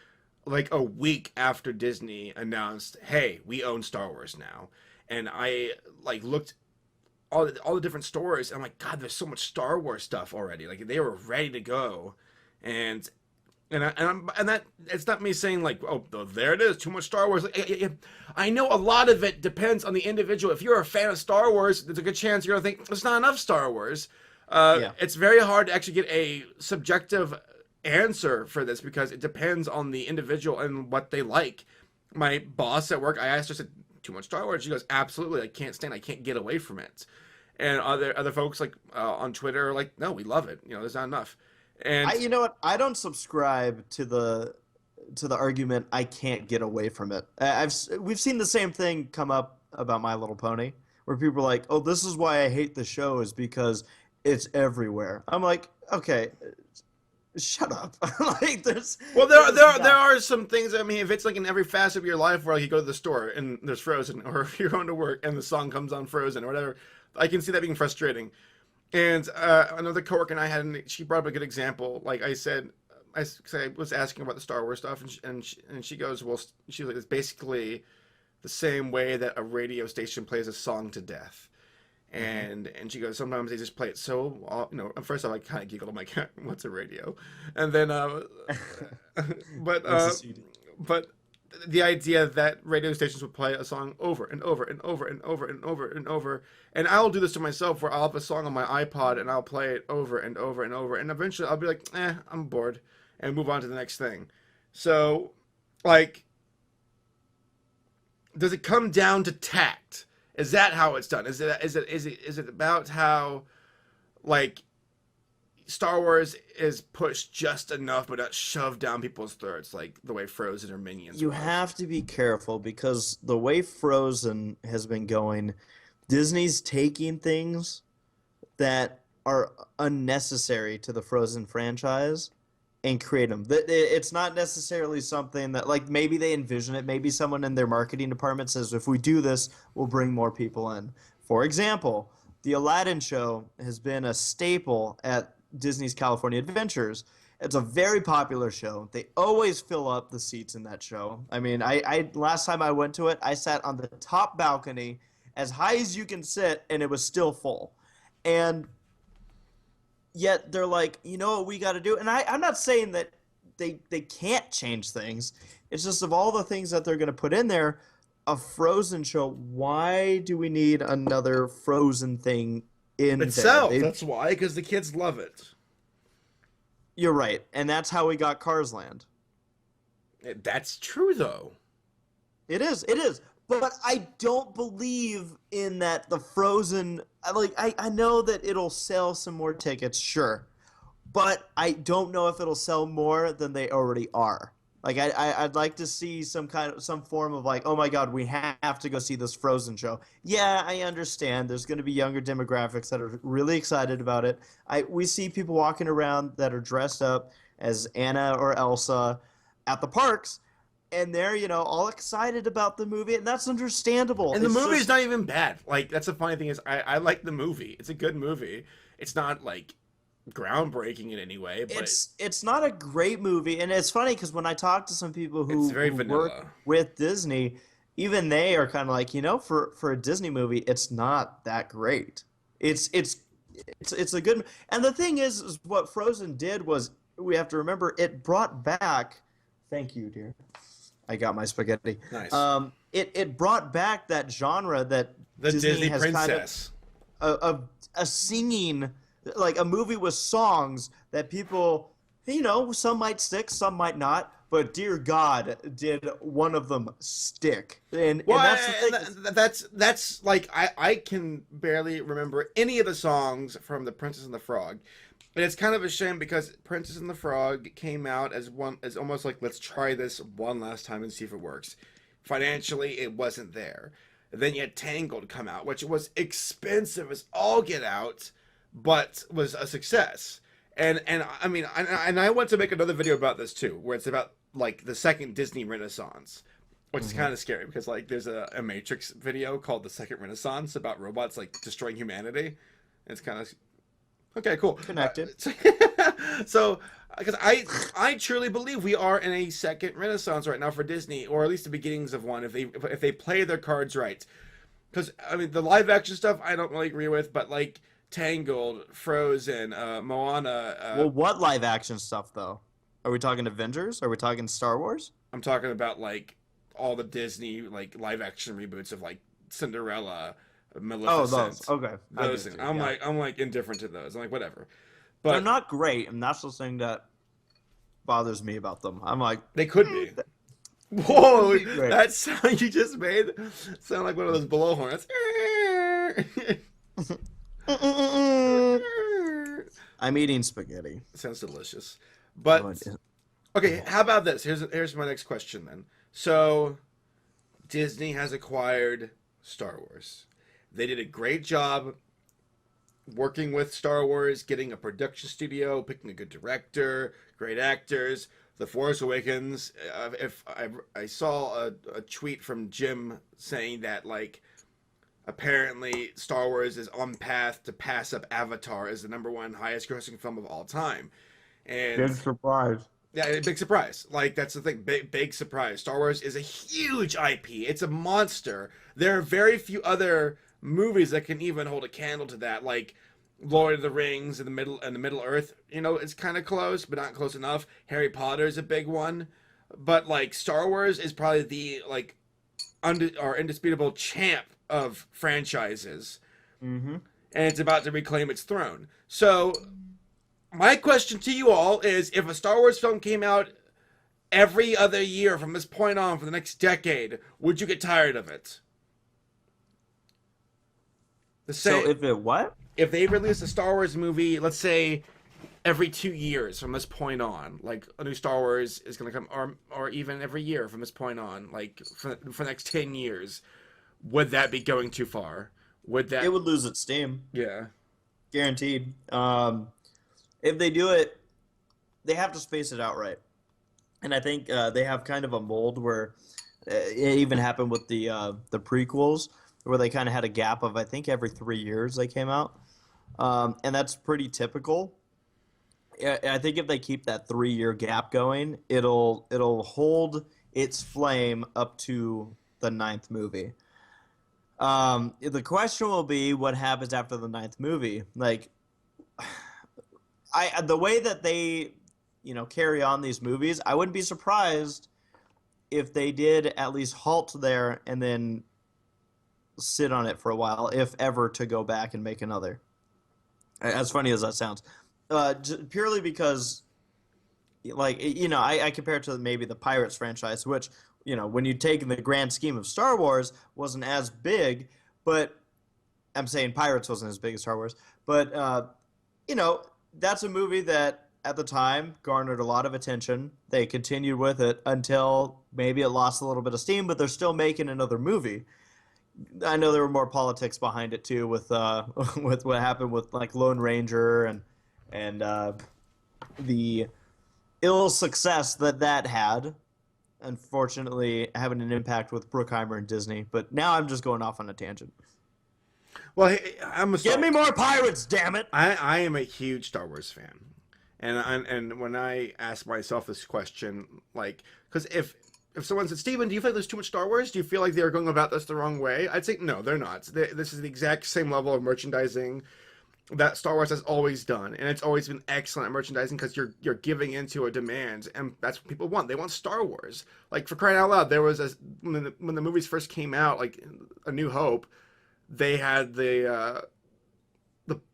like a week after Disney announced, "Hey, we own Star Wars now," and I like looked all the different stores. And I'm like, God, there's so much Star Wars stuff already. Like they were ready to go, and and that it's not me saying like, oh, there it is, too much Star Wars. I know a lot of it depends on the individual. If you're a fan of Star Wars, there's a good chance you're gonna think there's not enough Star Wars. Yeah. It's very hard to actually get a subjective answer for this because it depends on the individual and what they like. My boss at work, I asked her, I said, too much Star Wars? She goes, absolutely, I can't stand it. I can't get away from it. And other folks like on Twitter are like, no, we love it. There's not enough. And You know what? I don't subscribe to the argument I can't get away from it. We've seen the same thing come up about My Little Pony, where people are like, "Oh, this is why I hate the show is because it's everywhere." I'm like, okay, shut up. Like, well, there's there not. are some things. I mean, if it's like in every facet of your life, where like you go to the store and there's Frozen, or if you're going to work and the song comes on Frozen or whatever, I can see that being frustrating. And another coworker and I had, she brought up a good example. Like I said, I was asking about the Star Wars stuff, and she goes, well, she's like, it's basically the same way that a radio station plays a song to death. Hmm. And she goes, sometimes they just play it so, first off, I kind of giggled. I'm like, what's a radio? And then, but, What's the CD? but the idea that radio stations would play a song over and over and over and over and over and over, and I'll do this to myself where I'll have a song on my iPod and I'll play it over and over and over, and eventually I'll be like, I'm bored, and move on to the next thing. So, like, does it come down to tact? Is that how it's done? Is it about how, like, Star Wars is pushed just enough, but not shoved down people's throats like the way Frozen or Minions You was? have to be careful because the way Frozen has been going, Disney's taking things that are unnecessary to the Frozen franchise and create them. It's not necessarily something that, like, maybe they envision it. Maybe someone in their marketing department says, if we do this, we'll bring more people in. For example, the Aladdin show has been a staple at Disney's California Adventures. It's a very popular show. They always fill up the seats in that show. I mean, I last time I went to it, I sat on the top balcony as high as you can sit, and it was still full. And yet they're like, you know what we got to do? And I'm not saying that they can't change things. It's just of all the things that they're going to put in there, a Frozen show, why do we need another Frozen thing in Itself. there? That's why, because the kids love it. You're right. And that's how we got Cars Land. That's true, though. It is. It is. But I don't believe in that the Frozen. I know that it'll sell some more tickets, sure. But I don't know if it'll sell more than they already are. Like I'd like to see some form of like, oh my God, we have to go see this Frozen show. Yeah, I understand. There's going to be younger demographics that are really excited about it. We see people walking around that are dressed up as Anna or Elsa at the parks, and they're all excited about the movie, and that's understandable. And the It's movie's just- not even bad. Like, that's the funny thing is, I like the movie. It's a good movie. It's not like groundbreaking in any way, but it's not a great movie, and it's funny because when I talk to some people who, It's very who vanilla. work with Disney, even they are kind of like, for a Disney movie, it's not that great. It's a good, and the thing is what Frozen did was, we have to remember, it brought back. Thank you, dear. I got my spaghetti. Nice. It brought back that genre that the Disney has princess. a singing, like a movie with songs that people, some might stick, some might not, but dear God, did one of them stick. And Well, that's the thing. that's like I can barely remember any of the songs from The Princess and the Frog. And it's kind of a shame because Princess and the Frog came out as almost like, let's try this one last time and see if it works. Financially, it wasn't there. Then you had Tangled come out, which was expensive as all get out, but was a success. And I mean, I want to make another video about this too, where it's about like the second Disney Renaissance, which is kind of scary because like there's a Matrix video called The Second Renaissance about robots like destroying humanity. It's kind of okay, cool. Connected. So, because I truly believe we are in a second renaissance right now for Disney, or at least the beginnings of one, if they play their cards right. Because I mean, the live action stuff I don't really agree with, but like Tangled, Frozen, Moana. Well, what live action stuff though? Are we talking Avengers? Are we talking Star Wars? I'm talking about like all the Disney like live action reboots of like Cinderella, Maleficent. Oh, those. Okay. I Those get things. you, I'm yeah. like indifferent to those. I'm like whatever. They're But not great, and that's the thing that bothers me about them. I'm like, they could be. Whoa, That'd be great. that sound you just made sound like one of those blowhorns. I'm eating spaghetti. Sounds delicious. But Oh, it is. okay, how about this? Here's my next question then. So Disney has acquired Star Wars. They did a great job working with Star Wars, getting a production studio, picking a good director, great actors. The Force Awakens. If I saw a tweet from Jim saying that like apparently Star Wars is on path to pass up Avatar as the #1 highest grossing film of all time, and surprise. yeah, big surprise. Like that's the thing, big surprise. Star Wars is a huge IP. It's a monster. There are very few other movies that can even hold a candle to that. Like Lord of the Rings and the Middle Earth. It's kind of close, but not close enough. Harry Potter is a big one, but like Star Wars is probably the like indisputable champ of franchises, Mm-hmm. and it's about to reclaim its throne. So my question to you all is, if a Star Wars film came out every other year from this point on for the next decade, would you get tired of it? The same, So if it what? if they released a Star Wars movie, let's say every 2 years from this point on, like a new Star Wars is going to come, or even every year from this point on, like for the next 10 years, would that be going too far? Would that? It would lose its steam, Yeah. guaranteed. If they do it, they have to space it out right. And I think they have kind of a mold where it even happened with the prequels, where they kind of had a gap of, I think, every 3 years they came out, and that's pretty typical. I think if they keep that 3-year gap going, it'll hold its flame up to the 9th movie. The question will be what happens after the 9th movie. Like, the way that they, carry on these movies, I wouldn't be surprised if they did at least halt there and then sit on it for a while, if ever to go back and make another. As funny as that sounds, purely because, I compare it to maybe the Pirates franchise, which, when you take in the grand scheme of Star Wars, wasn't as big, but I'm saying Pirates wasn't as big as Star Wars, but, that's a movie that at the time garnered a lot of attention. They continued with it until maybe it lost a little bit of steam, but they're still making another movie. I know there were more politics behind it too, with with what happened with like Lone Ranger and the ill success that had, unfortunately having an impact with Bruckheimer and Disney. But now I'm just going off on a tangent. Well, hey, Give me more pirates, damn it! I am a huge Star Wars fan, and when I ask myself this question, like, because if someone said, Steven, do you feel like there's too much Star Wars? Do you feel like they're going about this the wrong way? I'd say, no, they're not. This is the exact same level of merchandising that Star Wars has always done. And it's always been excellent at merchandising because you're giving into a demand. And that's what people want. They want Star Wars. Like, for crying out loud, there was when the movies first came out, like A New Hope, they had the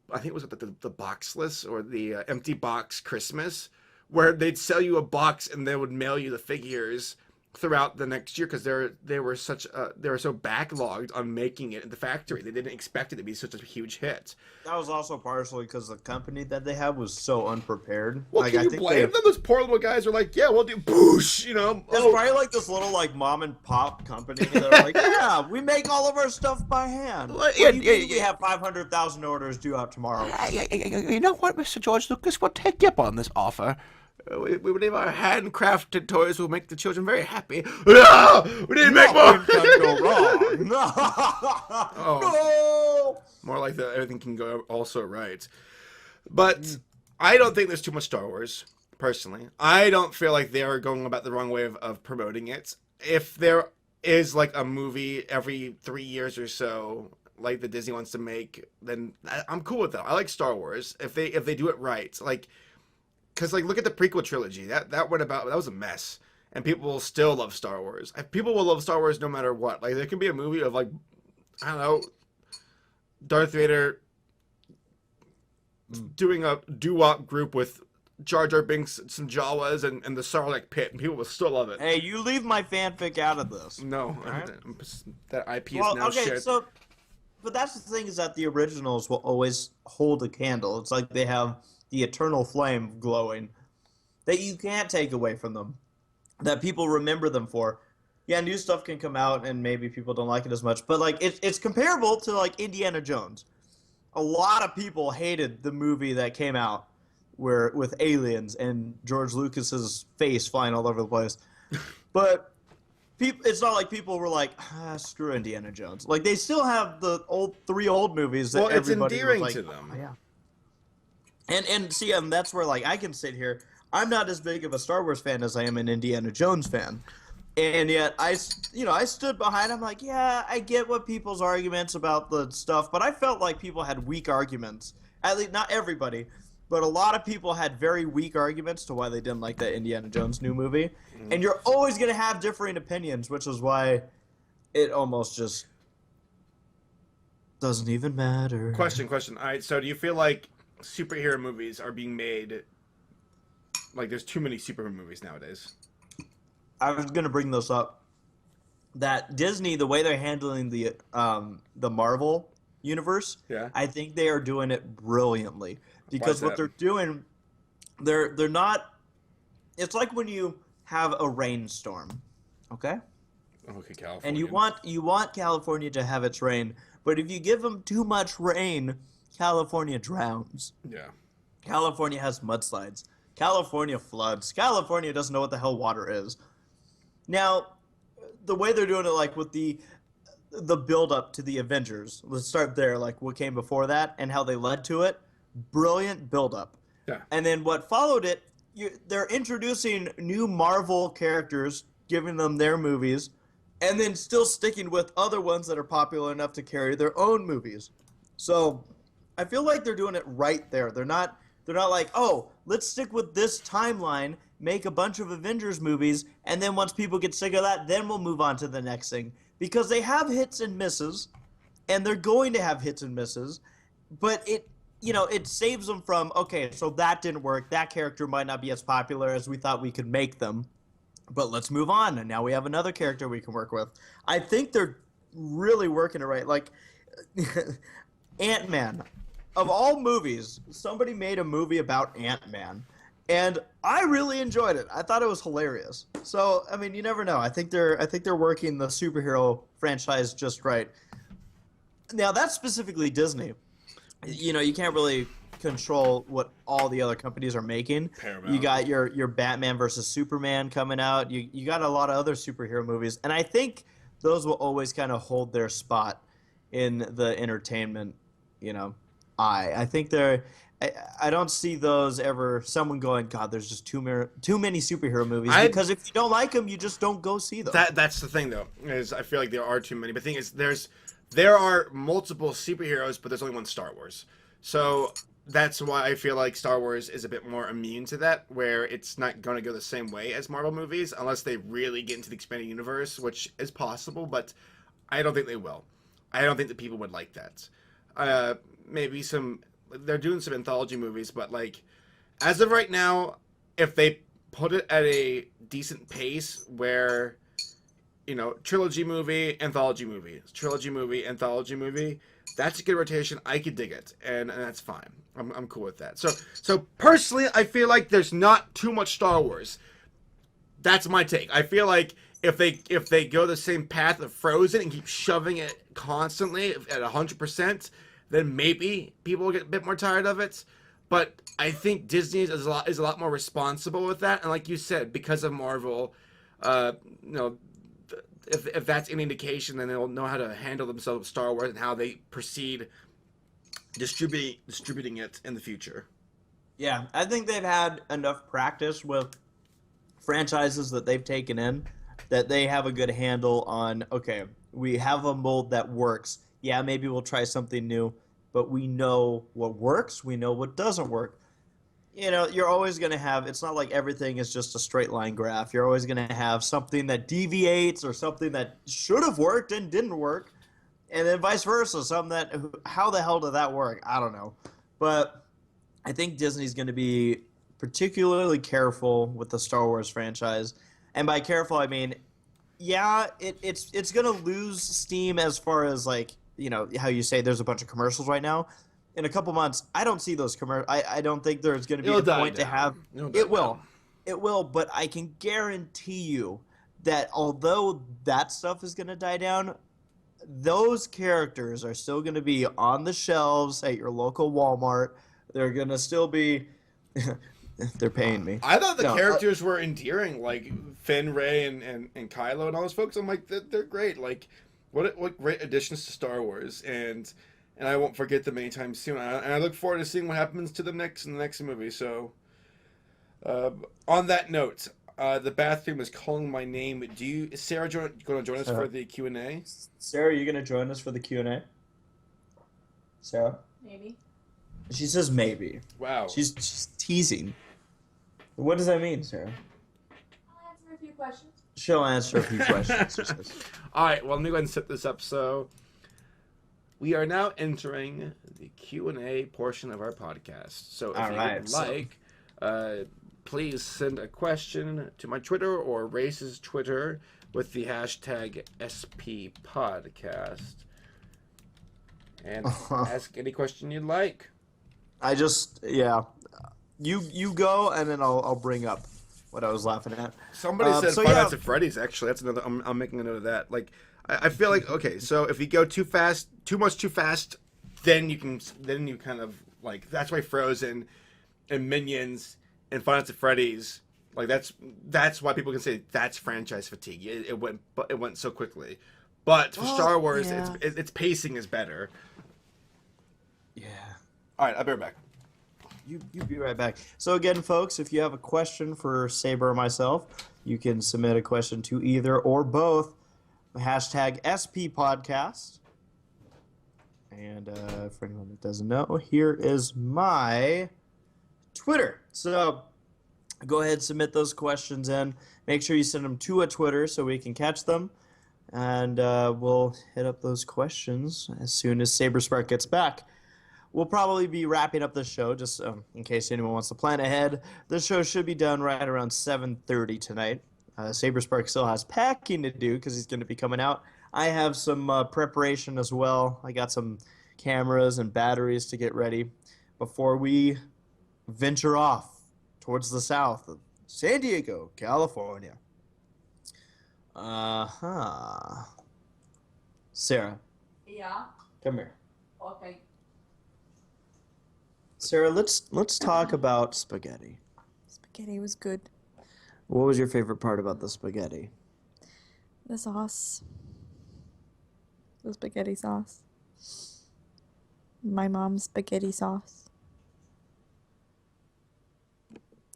I think it was the boxless or the empty box Christmas, where they'd sell you a box and they would mail you the figures throughout the next year because they were so backlogged on making it in the factory. They didn't expect it to be such a huge hit. That was also partially because the company that they had was so unprepared. Well, like, can you blame them? Those poor little guys are like, yeah, we'll do boosh, It's probably like this little like mom and pop company. They're like, yeah, we make all of our stuff by hand. We have 500,000 orders due out tomorrow. You know what, Mr. George Lucas? We'll take you up on this offer. We believe our handcrafted toys will make the children very happy. No! We need to make more! Can go wrong. No! Oh. No! More like that everything can go also right. But I don't think there's too much Star Wars, personally. I don't feel like they're going about the wrong way of promoting it. If there is like a movie every 3 years or so, like the Disney wants to make, then I'm cool with that. I like Star Wars if they do it right. Like, because, like, look at the prequel trilogy. That was a mess. And people will still love Star Wars. People will love Star Wars no matter what. Like, there can be a movie of, like, I don't know, Darth Vader doing a doo-wop group with Jar Jar Binks, some Jawas, and the Sarlacc pit, and people will still love it. Hey, you leave my fanfic out of this. No. Right? That IP is now shared. But that's the thing, is that the originals will always hold a candle. It's like they have the eternal flame glowing that you can't take away from them, that people remember them for. Yeah, new stuff can come out and maybe people don't like it as much, but like it's comparable to like Indiana Jones. A lot of people hated the movie that came out with aliens and George Lucas's face flying all over the place. But it's not like people were like, screw Indiana Jones. Like, they still have the three old movies that everybody it's endearing was like, to them. oh, yeah. And see, that's where, like, I can sit here. I'm not as big of a Star Wars fan as I am an Indiana Jones fan. And yet, I stood behind him like, yeah, I get what people's arguments about the stuff, but I felt like people had weak arguments. At least, not everybody, but a lot of people had very weak arguments to why they didn't like that Indiana Jones new movie. Mm-hmm. And you're always going to have differing opinions, which is why it almost just doesn't even matter. Question. All right, so do you feel like superhero movies are being made, like, there's too many superhero movies nowadays? I was going to bring this up. That Disney, the way they're handling the Marvel universe, yeah, I think they are doing it brilliantly. Because what they're doing, they're not. It's like when you have a rainstorm, okay? Okay, California. And you want California to have its rain, but if you give them too much rain, California drowns. Yeah. California has mudslides. California floods. California doesn't know what the hell water is. Now, the way they're doing it, like with the build up to the Avengers, let's start there. Like what came before that and how they led to it. Brilliant build up. Yeah. And then what followed it, they're introducing new Marvel characters, giving them their movies, and then still sticking with other ones that are popular enough to carry their own movies. So I feel like they're doing it right there. They're not like, oh, let's stick with this timeline, make a bunch of Avengers movies, and then once people get sick of that, then we'll move on to the next thing. Because they have hits and misses, and they're going to have hits and misses, but it saves them from, okay, so that didn't work. That character might not be as popular as we thought we could make them, but let's move on. And now we have another character we can work with. I think they're really working it right. Like, Ant-Man. Of all movies, somebody made a movie about Ant-Man, and I really enjoyed it. I thought it was hilarious. So, I mean, you never know. I think they're working the superhero franchise just right. Now, that's specifically Disney. You can't really control what all the other companies are making. Paramount. You got your Batman versus Superman coming out. You got a lot of other superhero movies, and I think those will always kind of hold their spot in the entertainment, I think I don't see those ever someone going, God, there's just too many superhero movies, because if you don't like them, you just don't go see them. That's the thing, though, is I feel like there are too many. But the thing is, there are multiple superheroes, but there's only one Star Wars. So that's why I feel like Star Wars is a bit more immune to that, where it's not going to go the same way as Marvel movies, unless they really get into the expanded universe, which is possible, but I don't think they will. I don't think that people would like that. Maybe they're doing some anthology movies, but like, as of right now, if they put it at a decent pace where, trilogy movie, anthology movie, trilogy movie, anthology movie, that's a good rotation. I could dig it, and that's fine. I'm cool with that. So personally, I feel like there's not too much Star Wars. That's my take. I feel like if they go the same path of Frozen and keep shoving it constantly at 100%, then maybe people will get a bit more tired of it. But I think Disney is a lot more responsible with that. And like you said, because of Marvel, if that's any indication, then they'll know how to handle themselves with Star Wars and how they proceed distributing it in the future. Yeah, I think they've had enough practice with franchises that they've taken in that they have a good handle on, okay, we have a mold that works. Yeah, maybe we'll try something new, but we know what works, we know what doesn't work. You're always going to have, it's not like everything is just a straight line graph. You're always going to have something that deviates or something that should have worked and didn't work, and then vice versa, something that, how the hell did that work? I don't know. But I think Disney's going to be particularly careful with the Star Wars franchise. And by careful, I mean, yeah, it's going to lose steam as far as, like, how you say there's a bunch of commercials right now. In a couple months, I don't see those commercials. I don't think there's going to be a point to have. It will, but I can guarantee you that although that stuff is going to die down, those characters are still going to be on the shelves at your local Walmart. They're going to still be. They're paying me. I thought the characters were endearing, like Finn, Rey, and Kylo, and all those folks. I'm like, they're great. Like, what great additions to Star Wars, and I won't forget them anytime soon. And I look forward to seeing what happens to them in the next movie. So, on that note, the bathroom is calling my name. Sarah, going to join us for the Q&A? Sarah, you going to join us for the Q&A? Sarah? Maybe. She says maybe. Wow. She's teasing. What does that mean, Sarah? I'll answer a few questions. She'll answer a few questions. All right, well, let me go ahead and set this up. So we are now entering the Q&A portion of our podcast. So if you would like, please send a question to my Twitter or Race's Twitter with the hashtag SPPodcast. And ask any question you'd like. You go, and then I'll bring up what I was laughing at. Somebody said Five Nights at Freddy's. Actually, that's another. I'm making a note of that. Like, I feel like, okay, so if you go too fast, too fast, then you kind of like, that's why Frozen and Minions and Five Nights at Freddy's, like, that's why people can say that's franchise fatigue. It went so quickly. But for Star Wars, its pacing is better. Yeah. All right, I'll be right back. You be right back. So again, folks, if you have a question for Saber or myself, you can submit a question to either or both. Hashtag SP Podcast. And for anyone that doesn't know, here is my Twitter. So go ahead, submit those questions in. Make sure you send them to a Twitter so we can catch them. And we'll hit up those questions as soon as Saberspark gets back. We'll probably be wrapping up the show, just in case anyone wants to plan ahead. The show should be done right around 7:30 tonight. Saberspark still has packing to do because he's going to be coming out. I have some preparation as well. I got some cameras and batteries to get ready before we venture off towards the south of San Diego, California. Sarah, Yeah. come here. Okay. Sarah, let's talk about spaghetti. Spaghetti was good. What was your favorite part about the spaghetti? The sauce. The spaghetti sauce. My mom's spaghetti sauce.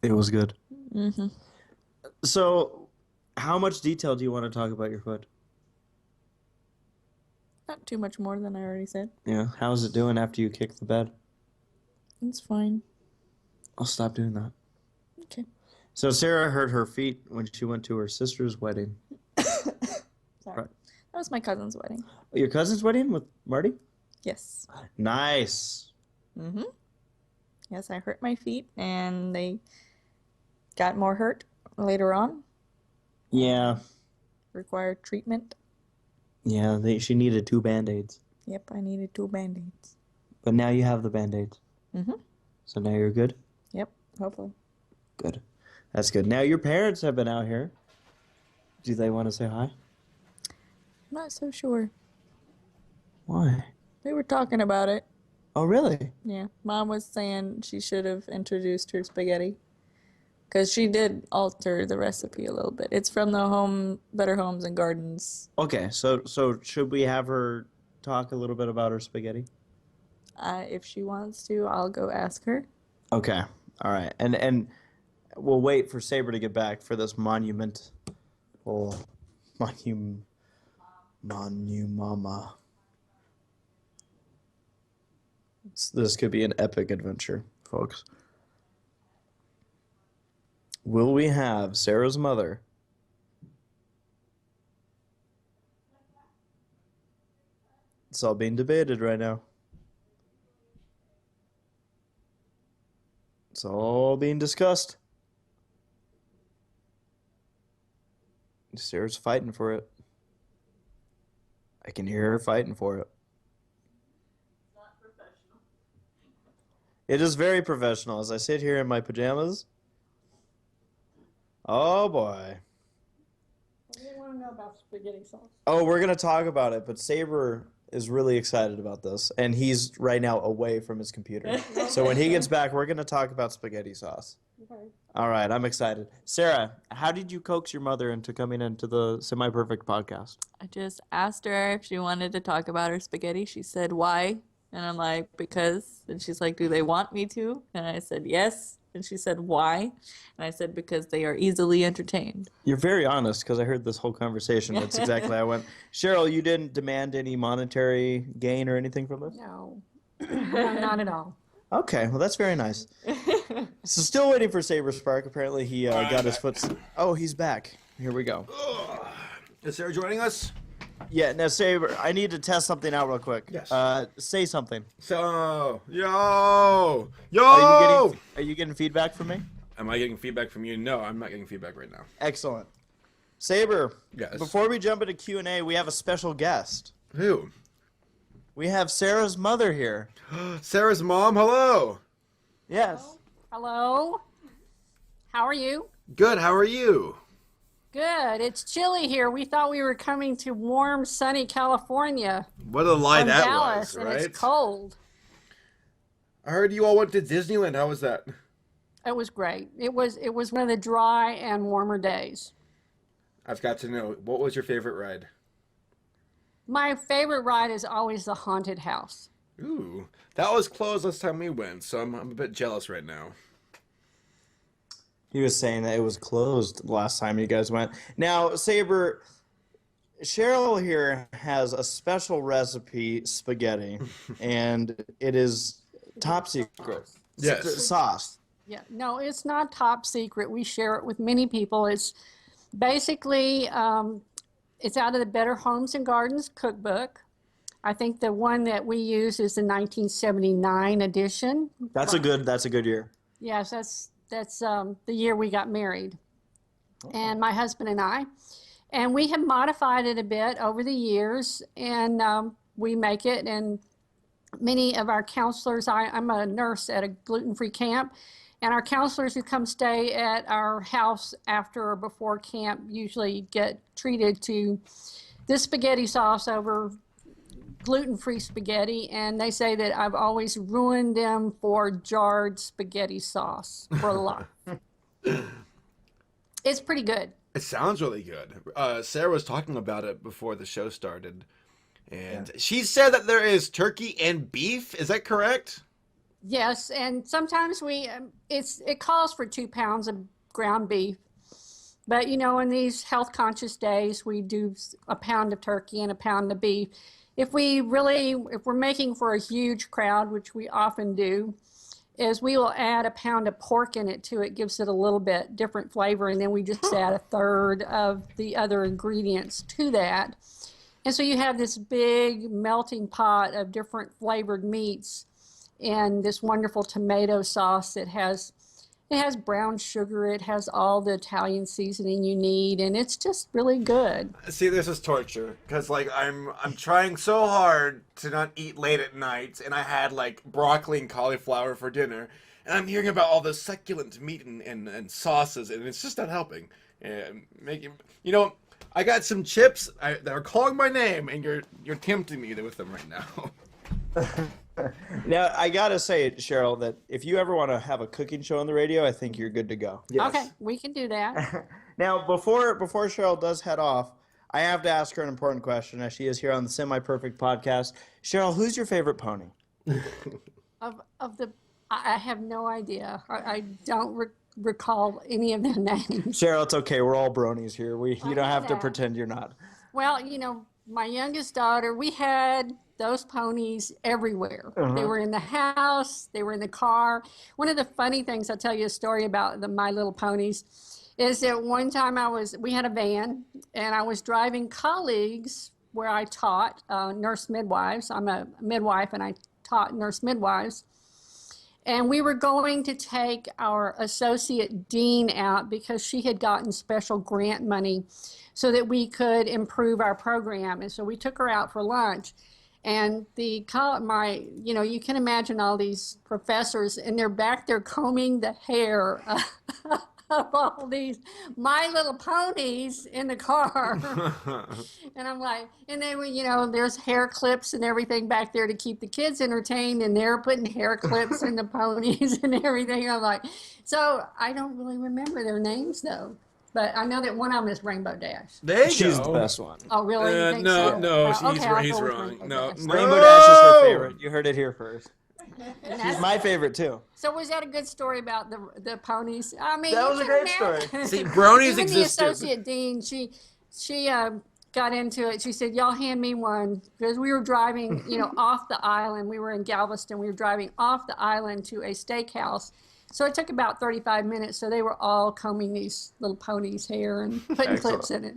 It was good. Mm-hmm. So, how much detail do you want to talk about your foot? Not too much more than I already said. Yeah, how's it doing after you kick the bed? It's fine. I'll stop doing that. Okay. So Sarah hurt her feet when she went to her sister's wedding. Sorry. Right. That was my cousin's wedding. Your cousin's wedding with Marty? Yes. Nice. Mm-hmm. Yes, I hurt my feet and they got more hurt later on. Yeah. Required treatment. Yeah, she needed 2 Band-Aids. Yep, I needed 2 Band-Aids. But now you have the Band-Aids. Mm-hmm. So now you're good? Yep, hopefully. Good. That's good. Now your parents have been out here. Do they want to say hi? I'm not so sure. Why? We were talking about it. Oh, really? Yeah. Mom was saying she should have introduced her spaghetti. Because she did alter the recipe a little bit. It's from the Better Homes and Gardens. Okay, so should we have her talk a little bit about her spaghetti? If she wants to, I'll go ask her. Okay. All right. And we'll wait for Saber to get back for this monumama. This could be an epic adventure, folks. Will we have Sarah's mother? It's all being debated right now. It's all being discussed. Sarah's fighting for it. I can hear her fighting for it. Not professional. It is very professional as I sit here in my pajamas. Oh boy. What do you want to know about spaghetti sauce? Oh, we're going to talk about it, but Saber is really excited about this, and he's right now away from his computer. So when he gets back, we're going to talk about spaghetti sauce. Okay. All right, I'm excited. Sarah, how did you coax your mother into coming into the Semi-Perfect podcast? I just asked her if she wanted to talk about her spaghetti. She said, why? And I'm like, because. And she's like, do they want me to? And I said, yes. And she said, why? And I said, because they are easily entertained. You're very honest because I heard this whole conversation. That's exactly how I went. Cheryl, you didn't demand any monetary gain or anything from this? No, no, not at all. Okay, well, that's very nice. So still waiting for Saber Spark. Apparently he got his foot... Oh, he's back. Here we go. Is Sarah joining us? Yeah, now Saber, I need to test something out real quick. Yes. Say something. So, yo! Are you getting feedback from me? Am I getting feedback from you? No, I'm not getting feedback right now. Excellent. Saber, Yes. before we jump into Q&A, we have a special guest. Who? We have Sarah's mother here. Sarah's mom, hello! Yes. Hello. How are you? Good, how are you? Good. It's chilly here. We thought we were coming to warm, sunny California What a lie from that Dallas, was, and right? it's cold. I heard you all went to Disneyland. How was that? It was great. It was one of the dry and warmer days. I've got to know, what was your favorite ride? My favorite ride is always the haunted house. Ooh, that was closed last time we went, so I'm a bit jealous right now. He was saying that it was closed last time you guys went. Now, Saber, Cheryl here has a special recipe spaghetti, and it is top secret. Yes. Sauce. Yeah, no, it's not top secret. We share it with many people. It's basically it's out of the Better Homes and Gardens cookbook. I think the one that we use is the 1979 edition. That's a good year. Yes, that's the year we got married, and my husband and I, and we have modified it a bit over the years, and we make it. And many of our counselors, I'm a nurse at a gluten-free camp, and our counselors who come stay at our house after or before camp usually get treated to this spaghetti sauce over gluten-free spaghetti, and they say that I've always ruined them for jarred spaghetti sauce for life. It's pretty good. It sounds really good. Sarah was talking about it before the show started, and she said that there is turkey and beef. Is that correct? Yes, and sometimes it calls for 2 pounds of ground beef, but in these health conscious days, we do a pound of turkey and a pound of beef. If we're making for a huge crowd, which we often do, is we will add a pound of pork in it too. It gives it a little bit different flavor, and then we just add a third of the other ingredients to that. And so you have this big melting pot of different flavored meats and this wonderful tomato sauce that has brown sugar. It has all the Italian seasoning you need, and it's just really good. See, this is torture because I'm trying so hard to not eat late at night, and I had broccoli and cauliflower for dinner, and I'm hearing about all this succulent meat and sauces, and it's just not helping. And I got some chips that are calling my name, and you're tempting me with them right now. Now, I gotta say, Cheryl, that if you ever want to have a cooking show on the radio, I think you're good to go. Yes. Okay, we can do that. Now, before Cheryl does head off, I have to ask her an important question, as she is here on the Semi Perfect podcast. Cheryl, who's your favorite pony? I have no idea. I don't recall any of their names. Cheryl, it's okay. We're all bronies here. You I don't know have to that. pretend you're not. Well, my youngest daughter, we had those ponies everywhere. They were in the house, they were in the car. One of the funny things, I'll tell you a story about the My Little Ponies, is that one time we had a van, and I was driving colleagues where I taught nurse midwives. I'm a midwife, and I taught nurse midwives. And we were going to take our associate dean out because she had gotten special grant money so that we could improve our program. And so we took her out for lunch. And you can imagine all these professors, and they're back there combing the hair of all these My Little Ponies in the car. And I'm like, and then there's hair clips and everything back there to keep the kids entertained, and they're putting hair clips in the ponies and everything. I'm like, so I don't really remember their names though. But I know that one of them is Rainbow Dash. There you She's go. the best one. Oh, really? You think no, so? no, Okay, he's I'll go with wrong. Rainbow No, Dash. Rainbow Dash is her No! favorite. You heard it here first. She's my favorite too. So was that a good story about the ponies? I mean, That you was a can great story. imagine. See, bronies Even existed. the associate dean, she got into it. She said, "Y'all hand me one," because we were driving, off the island. We were in Galveston. We were driving off the island to a steakhouse. So it took about 35 minutes. So they were all combing these little ponies' hair and putting Excellent. clips in it.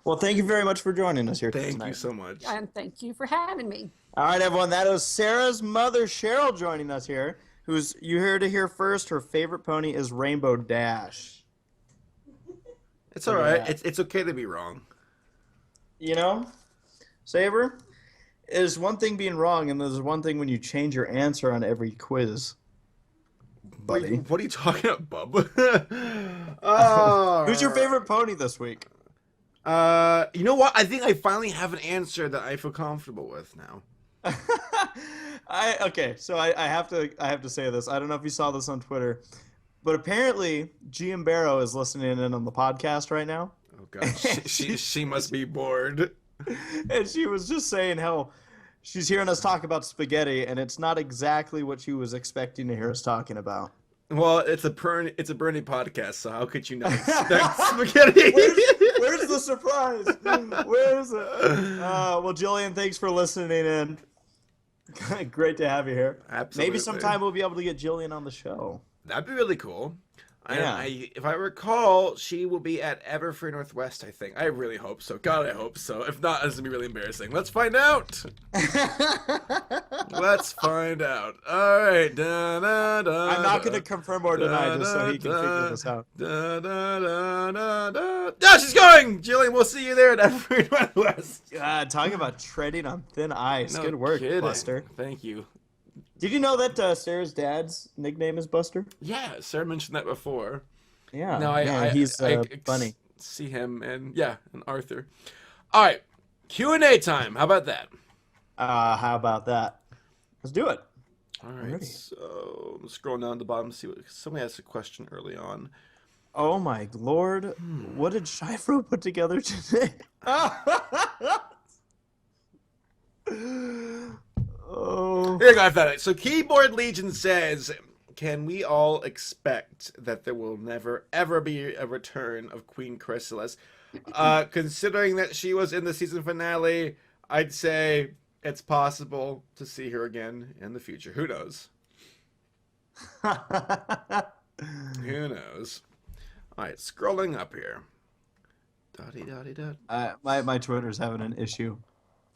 Well, thank you very much for joining us here Thank tonight. you so much. And thank you for having me. All right, everyone. That is Sarah's mother, Cheryl, joining us here. You heard it here first. Her favorite pony is Rainbow Dash. It's all right. Yeah. It's okay to be wrong. Saber, there's one thing being wrong, and there's one thing when you change your answer on every quiz, buddy. What are you talking about, bub? Oh, Who's your favorite pony this week? You know what? I think I finally have an answer that I feel comfortable with now. So I have to say this. I don't know if you saw this on Twitter, but apparently Gian Barrow is listening in on the podcast right now. Oh god, she must be bored. And she was just saying how She's hearing us talk about spaghetti, and it's not exactly what she was expecting to hear us talking about. Well, it's a Bernie podcast, so how could you not expect spaghetti? Where's the surprise? Where is it? Well, Jillian, thanks for listening in. Great to have you here. Absolutely. Maybe sometime we'll be able to get Jillian on the show. That'd be really cool. Yeah. If I recall, she will be at Everfree Northwest, I think. I really hope so. God, I hope so. If not, it's going to be really embarrassing. Let's find out. Let's find out. All right. I'm not going to confirm or deny just so he can figure this out. She's going! Jillian, we'll see you there at Everfree Northwest. God, talking about treading on thin ice. Good work, kidding. Buster. Thank you. Did you know that Sarah's dad's nickname is Buster? Yeah, Sarah mentioned that before. Yeah. No, he's I funny. see him and Arthur. All right, Q&A time. How about that? How about that? Let's do it. All right. So I'm scrolling down to the bottom to see what somebody asked a question early on. Oh my lord! What did Shifro put together today? Oh. Here you go, I found it. So Keyboard Legion says, can we all expect that there will never, ever be a return of Queen Chrysalis? Considering that she was in the season finale, I'd say it's possible to see her again in the future. Who knows? Who knows? All right, scrolling up here. Dotty. My Twitter's having an issue.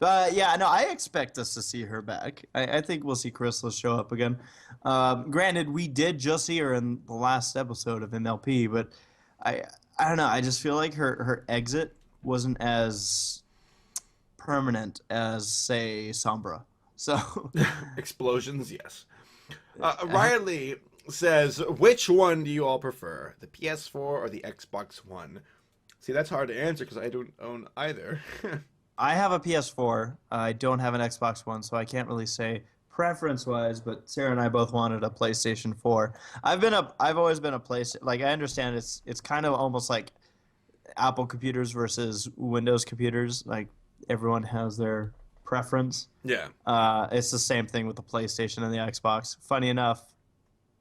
Yeah, no, I expect us to see her back. I think we'll see Chrysalis show up again. Granted, we did just see her in the last episode of MLP, but I don't know. I just feel like her exit wasn't as permanent as, say, Sombra. So Explosions, yes. Riley says, which one do you all prefer, the PS4 or the Xbox One? See, that's hard to answer because I don't own either. I have a PS4. I don't have an Xbox One, so I can't really say preference-wise. But Sarah and I both wanted a PlayStation 4. I've always been a PlayStation. Like, I understand it's kind of almost like Apple computers versus Windows computers. Like, everyone has their preference. Yeah. It's the same thing with the PlayStation and the Xbox. Funny enough,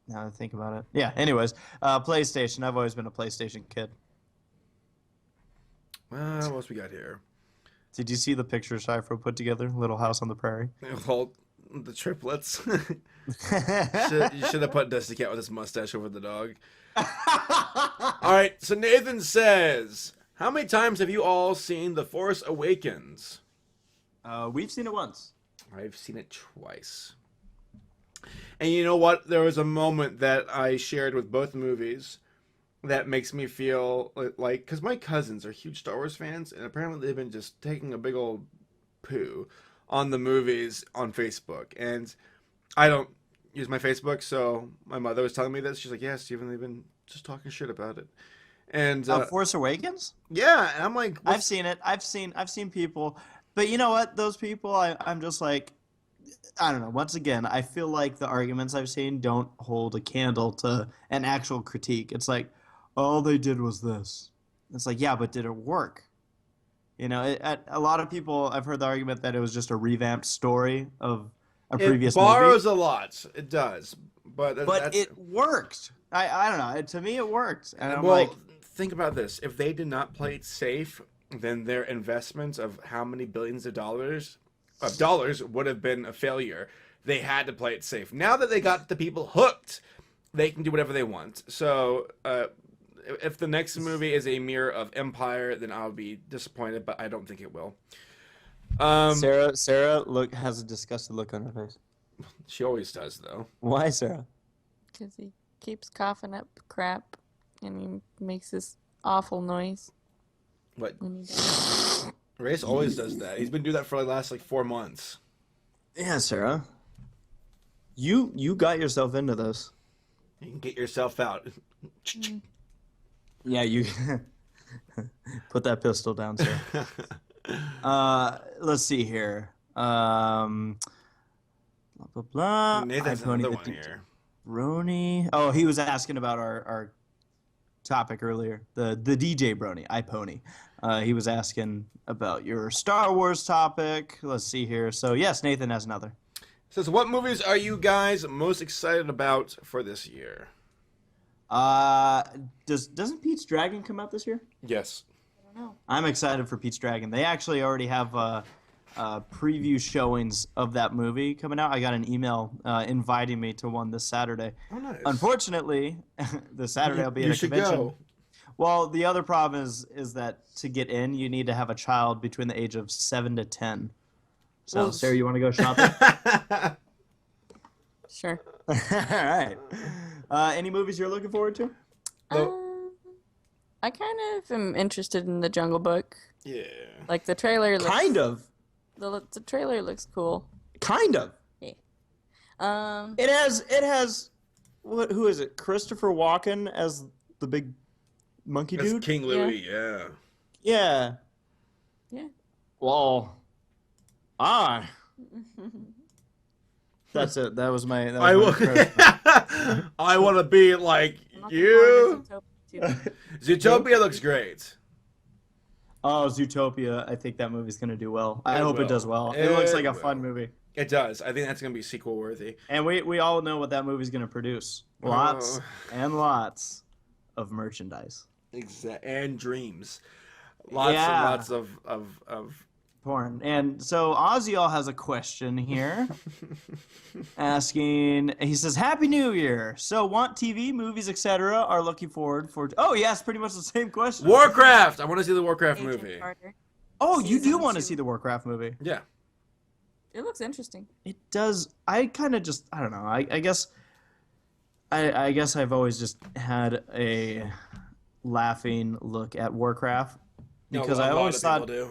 now that I think about it. Yeah. Anyways, PlayStation. I've always been a PlayStation kid. What else we got here? Did you see the picture Shifro put together? Little House on the Prairie. All the triplets. You should have put Dusty Cat with his mustache over the dog. All right, so Nathan says, how many times have you all seen The Force Awakens? We've seen it once. I've seen it twice. And you know what? There was a moment that I shared with both movies that makes me feel like, because my cousins are huge Star Wars fans, and apparently they've been just taking a big old poo on the movies on Facebook. And I don't use my Facebook, so my mother was telling me this. She's like, yeah, Steven, they've been just talking shit about it. And Force Awakens? Yeah, and I'm like, I've seen it. I've seen people, but you know what? Those people, I'm just like, I don't know. Once again, I feel like the arguments I've seen don't hold a candle to an actual critique. It's like, all they did was this. It's like, yeah, but did it work? You know, a lot of people, I've heard the argument that it was just a revamped story of a previous movie. It borrows a lot. It does. But it worked. I don't know. To me, it worked. And I'm well, like, think about this. If they did not play it safe, then their investments of how many billions of dollars would have been a failure. They had to play it safe. Now that they got the people hooked, they can do whatever they want. So, if the next movie is a mirror of Empire, then I'll be disappointed, but I don't think it will. Sarah has a disgusted look on her face. She always does, though. Why, Sarah? Because he keeps coughing up crap and he makes this awful noise. What? when he does Race always does that. He's been doing that for the last 4 months. Yeah, Sarah. You got yourself into this. You can get yourself out. Yeah, you put that pistol down, Sarah. Let's see here. Blah blah blah. Nathan's iPony another the one here. Roni. Oh, he was asking about our topic earlier. The DJ Brony, iPony. He was asking about your Star Wars topic. Let's see here. So yes, Nathan has another. Says, what movies are you guys most excited about for this year? Doesn't Pete's Dragon come out this year? Yes. I don't know. I'm excited for Pete's Dragon. They actually already have preview showings of that movie coming out. I got an email inviting me to one this Saturday. Oh, nice. Unfortunately, this Saturday I'll be at You a should convention. go. Well, the other problem is that to get in, you need to have a child between the age of 7 to 10. So, Well, Sarah, you want to go shopping? Sure. All right. Any movies you're looking forward to? I kind of am interested in the Jungle Book. Yeah. Like the trailer looks Kind of. the trailer looks cool. Kind of. Um It has who is it? Christopher Walken as the big monkey That's dude? King Louis, yeah. Yeah. Yeah. Well, that's it. That was my I I want to be like I'm looking forward you. to Zootopia too. Zootopia looks great. Oh, Zootopia. I think that movie's going to do well. I It hope will. it does well. It looks like a It fun will. movie. It does. I think that's going to be sequel worthy. And we all know what that movie's going to produce. Lots and lots of merchandise. And dreams. Lots Yeah. and lots of Porn. And so Ozzyall has a question here. Asking, he says, Happy New Year. So want TV, movies, etc. are looking forward for... Oh, yes, pretty much the same question. Warcraft. I want to see the Warcraft Agent movie. Carter. Oh, you do Season want to 2. see the Warcraft movie. Yeah. It looks interesting. It does. I kind of just, I don't know. I guess I've always just had a laughing look at Warcraft because I always thought, do.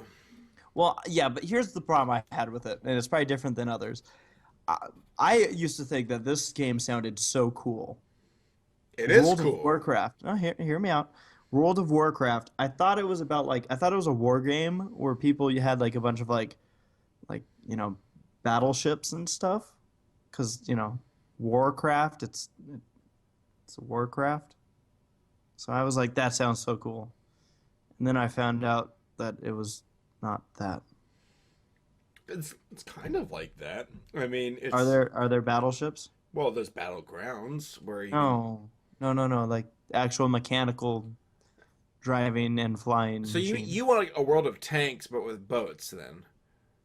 well, yeah, but here's the problem I had with it, and it's probably different than others. I used to think that this game sounded so cool. It is World cool. of Warcraft. Oh, hear me out. World of Warcraft. I thought it was about I thought it was a war game where you had like a bunch of like battleships and stuff. Because Warcraft. It's a Warcraft. So I was like, that sounds so cool. And then I found out that it was not that. It's kind of like that. I mean, it's, Are there battleships? Well, there's battlegrounds where you. No. Like actual mechanical driving and flying. So machines. you want like a world of tanks but with boats then?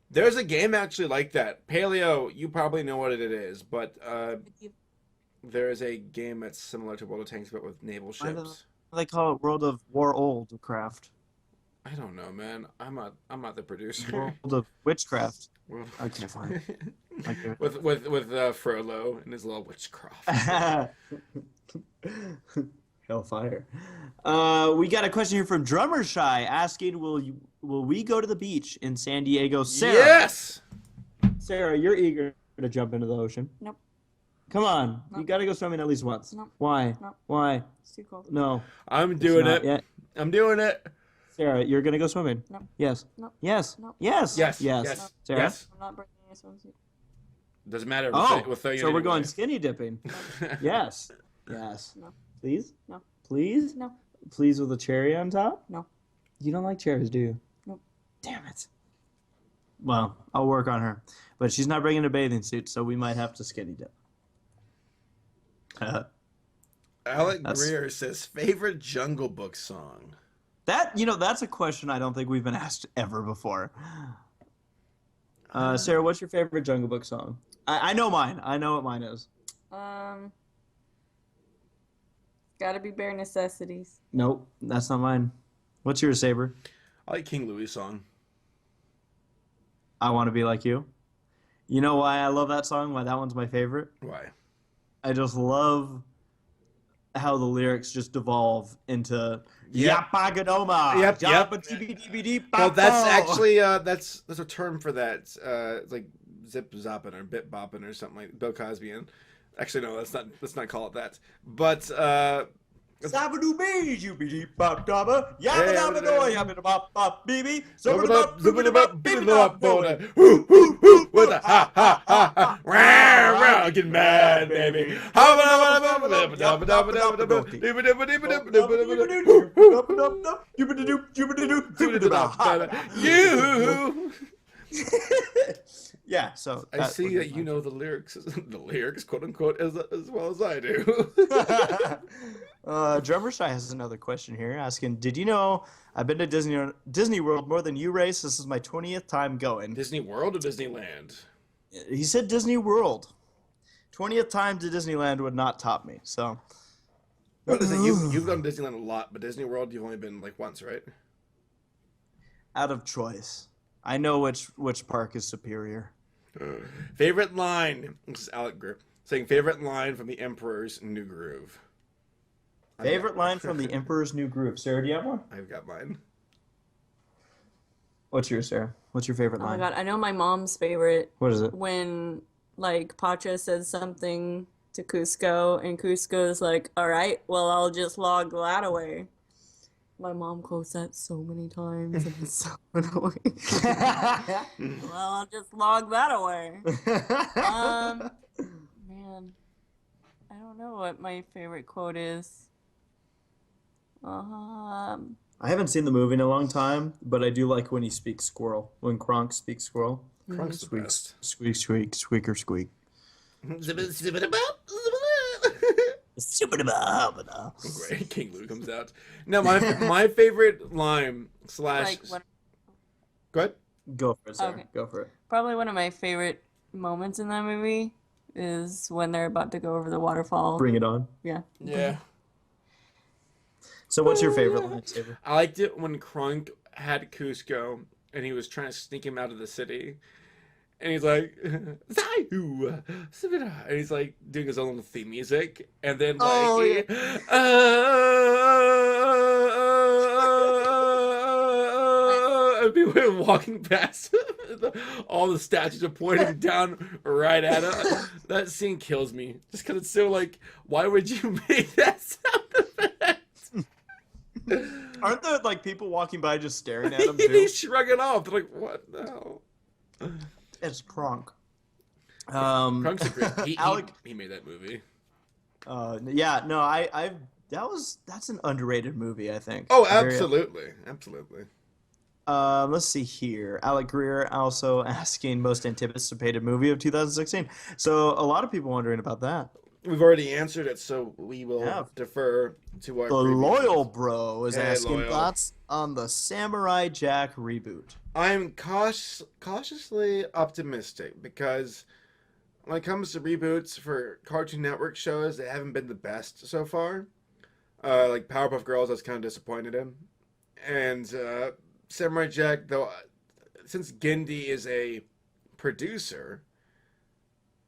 There's a game actually like that. Paleo, you probably know what it is, but there is a game that's similar to World of Tanks but with naval Why the- ships. They call it World of War Old Craft. I don't know, man. I'm not the producer. World of Witchcraft. World- Okay, fine. Okay. with Frollo and his little witchcraft. Hellfire. We got a question here from Drummer Shy asking, will we go to the beach in San Diego? Sarah, Yes. Sarah, you're eager to jump into the ocean. Nope. Come on, you Nope. got to go swimming at least once. Nope. Why? Nope. Why? It's too cold. No. I'm it's doing not it. yet. I'm doing it. Sarah, you're gonna go swimming. Nope. Yes. Nope. Yes. Nope. Yes. Yes. Yes. Yes. Sarah? Yes. I'm not bringing a swimsuit. Doesn't matter. Oh, We'll throw you so in we're going anyway. skinny dipping. Yes. Yes. No. Please? No. Please? No. Please with a cherry on top? No. You don't like cherries, do you? Nope. Damn it. Well, I'll work on her. But she's not bringing a bathing suit, so we might have to skinny dip. Alec That's- Greer says favorite Jungle Book song. That's a question I don't think we've been asked ever before. Sarah, what's your favorite Jungle Book song? I know mine. I know what mine is. Gotta be bare necessities. Nope, that's not mine. What's yours, Saber? I like King Louis' song. I Want to Be Like You. You know why I love that song? Why that one's my favorite? Why? I just love how the lyrics just devolve into Yep. Yapagadoma. Yep, Well, that's actually that's a term for that. It's like zip zopping or bit bopping or something like Bill Cosby. And actually, no, let's not call it that. But Sabadoo-bee, yoobie-dee-bop-dabba, yabba-dabba-go, yabba-da-bop-bop-bee-bee, Zubba-dub-zubba-dub-bee-da-bop-bop-da. With a ha ha ha ha. Rah, rah, get mad, baby. You. Yeah, so I see that you know the lyrics, quote unquote, as well as I do. Drummer Shy has another question here, asking, "Did you know I've been to Disney World more than you, Race? This is my 20th time going." Disney World or Disneyland? He said Disney World. 20th time to Disneyland would not top me. So, What is it? You've gone to Disneyland a lot, but Disney World you've only been like once, right? out of choice, I know which park is superior. Favorite line. This is Alec Greer saying favorite line from The Emperor's New Groove. Favorite line from The Emperor's New Groove. Sarah, do you have one? I've got mine. What's yours, Sarah? What's your favorite Oh my line? god, I know my mom's favorite What is it? when like Pacha says something to Cusco and Cusco's like, "All right, well I'll just log that away." My mom quotes that so many times and it's so annoying. Well, I'll just log that away. Man, I don't know what my favorite quote is. I haven't seen the movie in a long time, but I do like when he speaks squirrel. When Kronk speaks squirrel. Kronk's the best. Squeak, squeak, squeaker, squeak. Great, King Lou comes out. No, my favorite line slash. Like what? Go ahead. Go for it, Sarah. Okay. Go for it. Probably one of my favorite moments in that movie is when they're about to go over the waterfall. Bring it on. Yeah. Yeah. So what's your favorite line, Saber? I liked it when Kronk had Cusco and he was trying to sneak him out of the city. And he's like, Zayu, Savita. And he's like doing his own little theme music. And then like, Oh, yeah. And people are walking past. All the statues are pointing down right at him. That scene kills me. Just because it's so like, why would you make that sound effect? Aren't there like people walking by just staring at him too? He's shrugging off. They're like, what the hell? It's Kronk. Kronk's a great. Alec. He made that movie. Yeah, no, that's an underrated movie, I think. Oh, Very- absolutely, absolutely. Let's see here. Alec Greer also asking most anticipated movie of 2016. So a lot of people wondering about that. We've already answered it, so we will Yeah. defer to our. The previous- Loyal Bro is Hey, asking Loyal. thoughts on the Samurai Jack reboot. I'm cautiously optimistic because when it comes to reboots for Cartoon Network shows, they haven't been the best so far. Like Powerpuff Girls, I was kind of disappointed in, and Samurai Jack, though, since Genndy is a producer,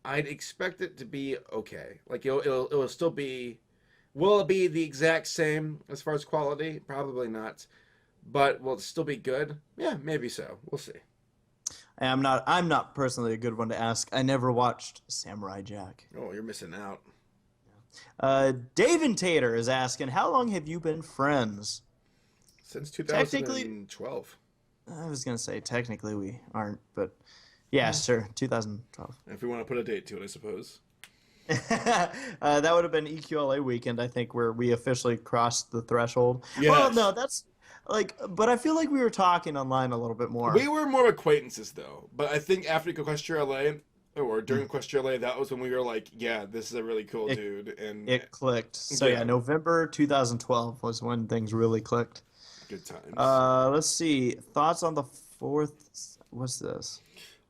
I'd expect it to be okay. Like it'll still be. Will it be the exact same as far as quality? Probably not. But will it still be good? Yeah, maybe so. We'll see. I'm not personally a good one to ask. I never watched Samurai Jack. Oh, you're missing out. Dave and Tater is asking, how long have you been friends? Since Technically- 2012. I was gonna say technically we aren't, but yeah, sure, 2012. If we want to put a date to it, I suppose. That would have been EQLA weekend, I think, where we officially crossed the threshold. Yes. Well, no, that's like, but I feel like we were talking online a little bit more. We were more acquaintances, though. But I think after Equestria LA, or during Equestria LA, that was when we were like, yeah, this is a really cool dude. And It clicked. So Yeah. yeah, November 2012 was when things really clicked. good times. Let's see. Thoughts on the fourth? What's this?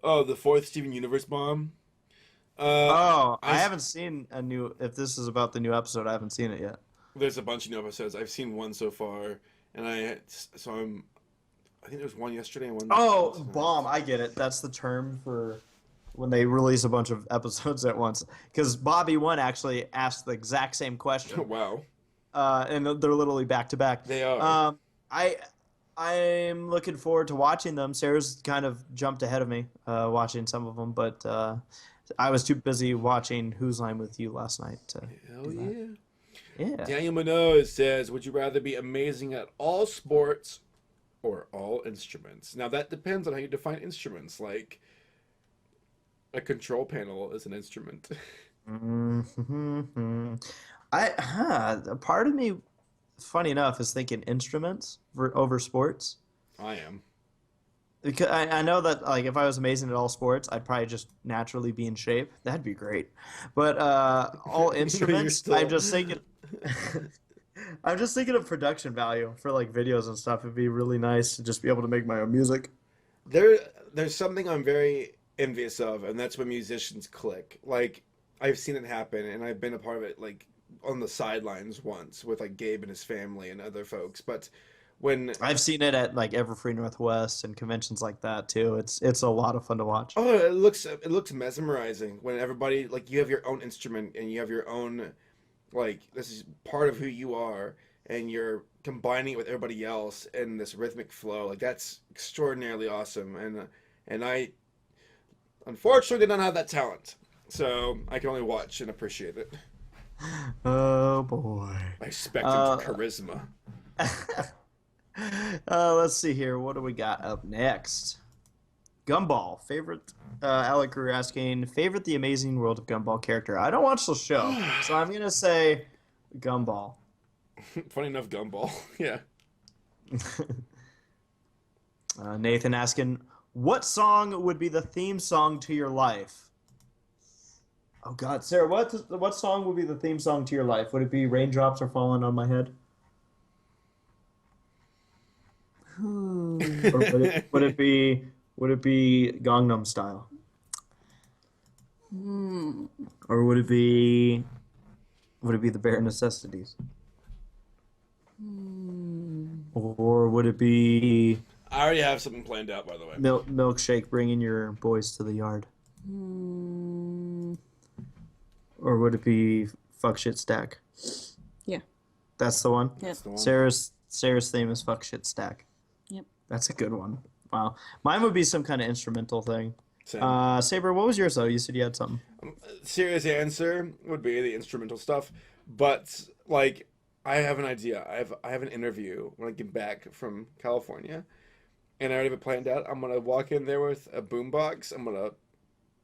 Oh, the fourth Steven Universe bomb. I I- haven't seen a new. If this is about the new episode, I haven't seen it yet. There's a bunch of new episodes. I've seen one so far. And I think there was one yesterday and one. Oh, tonight. bomb! I get it. That's the term for when they release a bunch of episodes at once. Because Bobby One actually asked the exact same question, Wow. and they're literally back to back. They are. I'm looking forward to watching them. Sarah's kind of jumped ahead of me watching some of them, but I was too busy watching Whose Line with You last night. Hell yeah. Yeah. Daniel Munoz says, "Would you rather be amazing at all sports or all instruments?" Now that depends on how you define instruments. Like a control panel is an instrument. Mm-hmm. A part of me, funny enough, is thinking instruments over sports. I am. Because I know that like if I was amazing at all sports, I'd probably just naturally be in shape. That'd be great. But all instruments, still- I'm just thinking I'm just thinking of production value for like videos and stuff. It'd be really nice to just be able to make my own music. There's something I'm very envious of, and that's when musicians click. Like I've seen it happen, and I've been a part of it, like on the sidelines once with like Gabe and his family and other folks. But when I've seen it at like Everfree Northwest and conventions like that too. It's a lot of fun to watch. oh, it looks mesmerizing when everybody like you have your own instrument and you have your own like this is part of who you are, and you're combining it with everybody else in this rhythmic flow. Like that's extraordinarily awesome, and I unfortunately did not have that talent, so I can only watch and appreciate it. Oh boy. I expected Uh, charisma. Let's see here. What do we got up next? Gumball. Favorite, Alec Greer asking, favorite The Amazing World of Gumball character? I don't watch the show, so I'm going to say Gumball. Funny enough, Gumball. Yeah. Nathan asking, what song would be the theme song to your life? Oh God, Sarah, what song would be the theme song to your life? Would it be Raindrops Are Falling on My Head? Or would it be Gangnam Style? Or would it be the Bare Necessities? Or would it be I already have something planned out, by the way. Milkshake Bringing Your Boys to the Yard? Or would it be Fuck Shit Stack? Yeah. That's the one? Yep. That's the one. Sarah's theme is Fuck Shit Stack. Yep. That's a good one. Wow. Mine would be some kind of instrumental thing. Same. Saber, what was yours though? You said you had something. Serious answer would be the instrumental stuff, but like I have an idea. I have an interview when I get back from California, and I already have it planned out. I'm gonna walk in there with a boombox. I'm gonna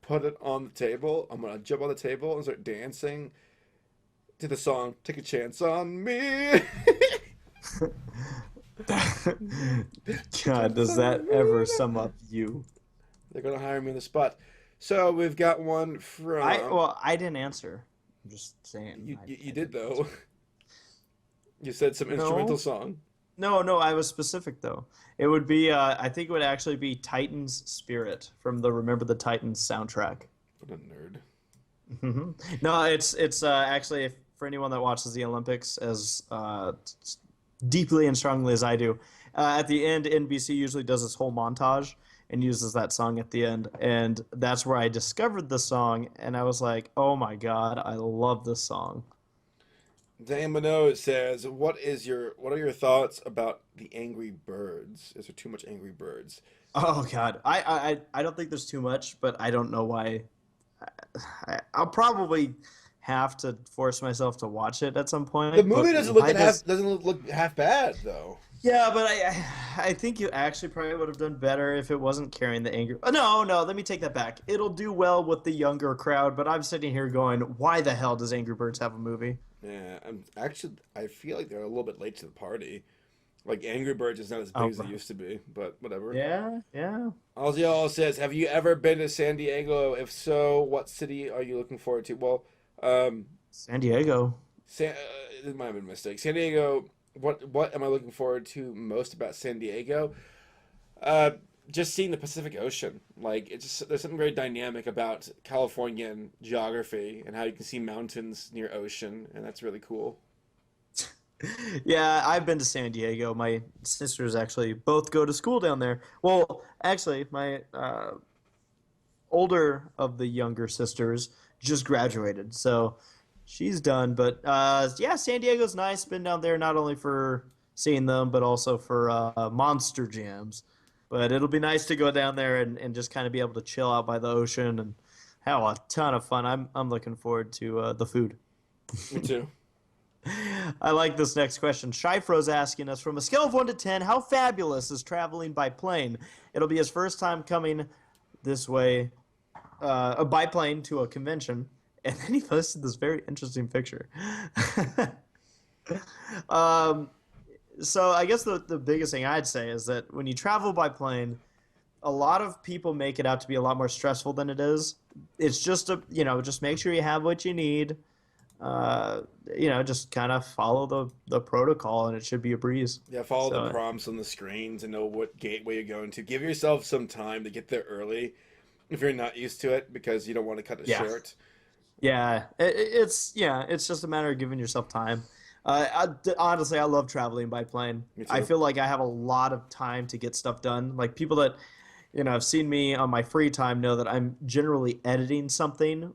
put it on the table. I'm gonna jump on the table and start dancing to the song "Take a Chance on Me." God, does that ever sum up you? They're gonna hire me on the spot. So we've got one from. I didn't answer. I'm just saying. You did though. You said some instrumental song. No, I was specific though. It would be I think it would actually be Titan's Spirit from the Remember the Titans soundtrack. What a nerd. No, it's actually for anyone that watches the Olympics as deeply and strongly as I do. At the end, NBC usually does this whole montage and uses that song at the end, and that's where I discovered the song, and I was like, "Oh my God, I love this song." Dan Minot says, "What are your thoughts about the Angry Birds? Is there too much Angry Birds?" Oh God, I don't think there's too much, but I don't know why. I'll probably have to force myself to watch it at some point. The movie but doesn't look I just- doesn't look half bad though. Yeah, but I think you actually probably would have done better if it wasn't carrying the anger. Oh, no, let me take that back. It'll do well with the younger crowd, but I'm sitting here going, why the hell does Angry Birds have a movie? Yeah, I feel like they're a little bit late to the party. Like Angry Birds is not as big as it used to be, but whatever. Yeah. Ozzy All says, "Have you ever been to San Diego? If so, what city are you looking forward to?" Well, San Diego. It might have been a mistake. San Diego. What am I looking forward to most about San Diego? Just seeing the Pacific Ocean. Like there's something very dynamic about Californian geography and how you can see mountains near ocean, and that's really cool. Yeah, I've been to San Diego. My sisters actually both go to school down there. Well, actually, my older of the younger sisters just graduated, so she's done. But yeah, San Diego's nice. Been down there not only for seeing them, but also for monster jams. But it'll be nice to go down there and just kind of be able to chill out by the ocean and have a ton of fun. I'm looking forward to the food. Me too. I like this next question. Shifro's asking us, from a scale of 1 to 10, how fabulous is traveling by plane? It'll be his first time coming this way by plane to a convention. And then he posted this very interesting picture. So I guess the biggest thing I'd say is that when you travel by plane, a lot of people make it out to be a lot more stressful than it is. It's just just make sure you have what you need. Just kind of follow the protocol, and it should be a breeze. Yeah, follow So- the prompts on the screen to know what gateway you're going to. Give yourself some time to get there early if you're not used to it, because you don't want to cut it Yeah. short. Yeah, it's just a matter of giving yourself time. Honestly, I love traveling by plane. Me too. I feel like I have a lot of time to get stuff done. Like people that have seen me on my free time know that I'm generally editing something.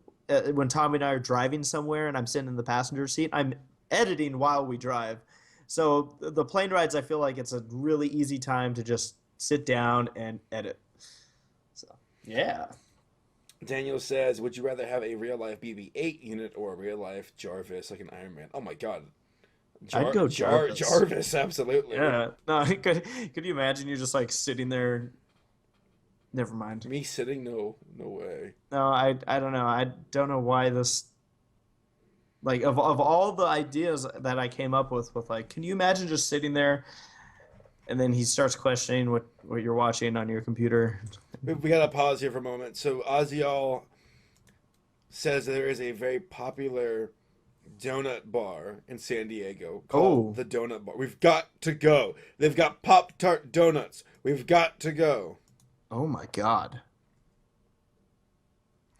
When Tommy and I are driving somewhere and I'm sitting in the passenger seat, I'm editing while we drive. So the plane rides, I feel like it's a really easy time to just sit down and edit. So yeah. Daniel says, would you rather have a real-life BB-8 unit or a real-life Jarvis, like an Iron Man? Oh my god. I'd go Jarvis. Jarvis, absolutely. Yeah. No, could you imagine you're just like sitting there? Never mind. Me sitting? No way. No, I don't know. I don't know why this. Like of all the ideas that I came up with like, can you imagine just sitting there, and then he starts questioning what you're watching on your computer. We gotta pause here for a moment. So Oziel says there is a very popular donut bar in San Diego called Oh. the Donut Bar. We've got to go. They've got Pop-Tart donuts. We've got to go. Oh my god.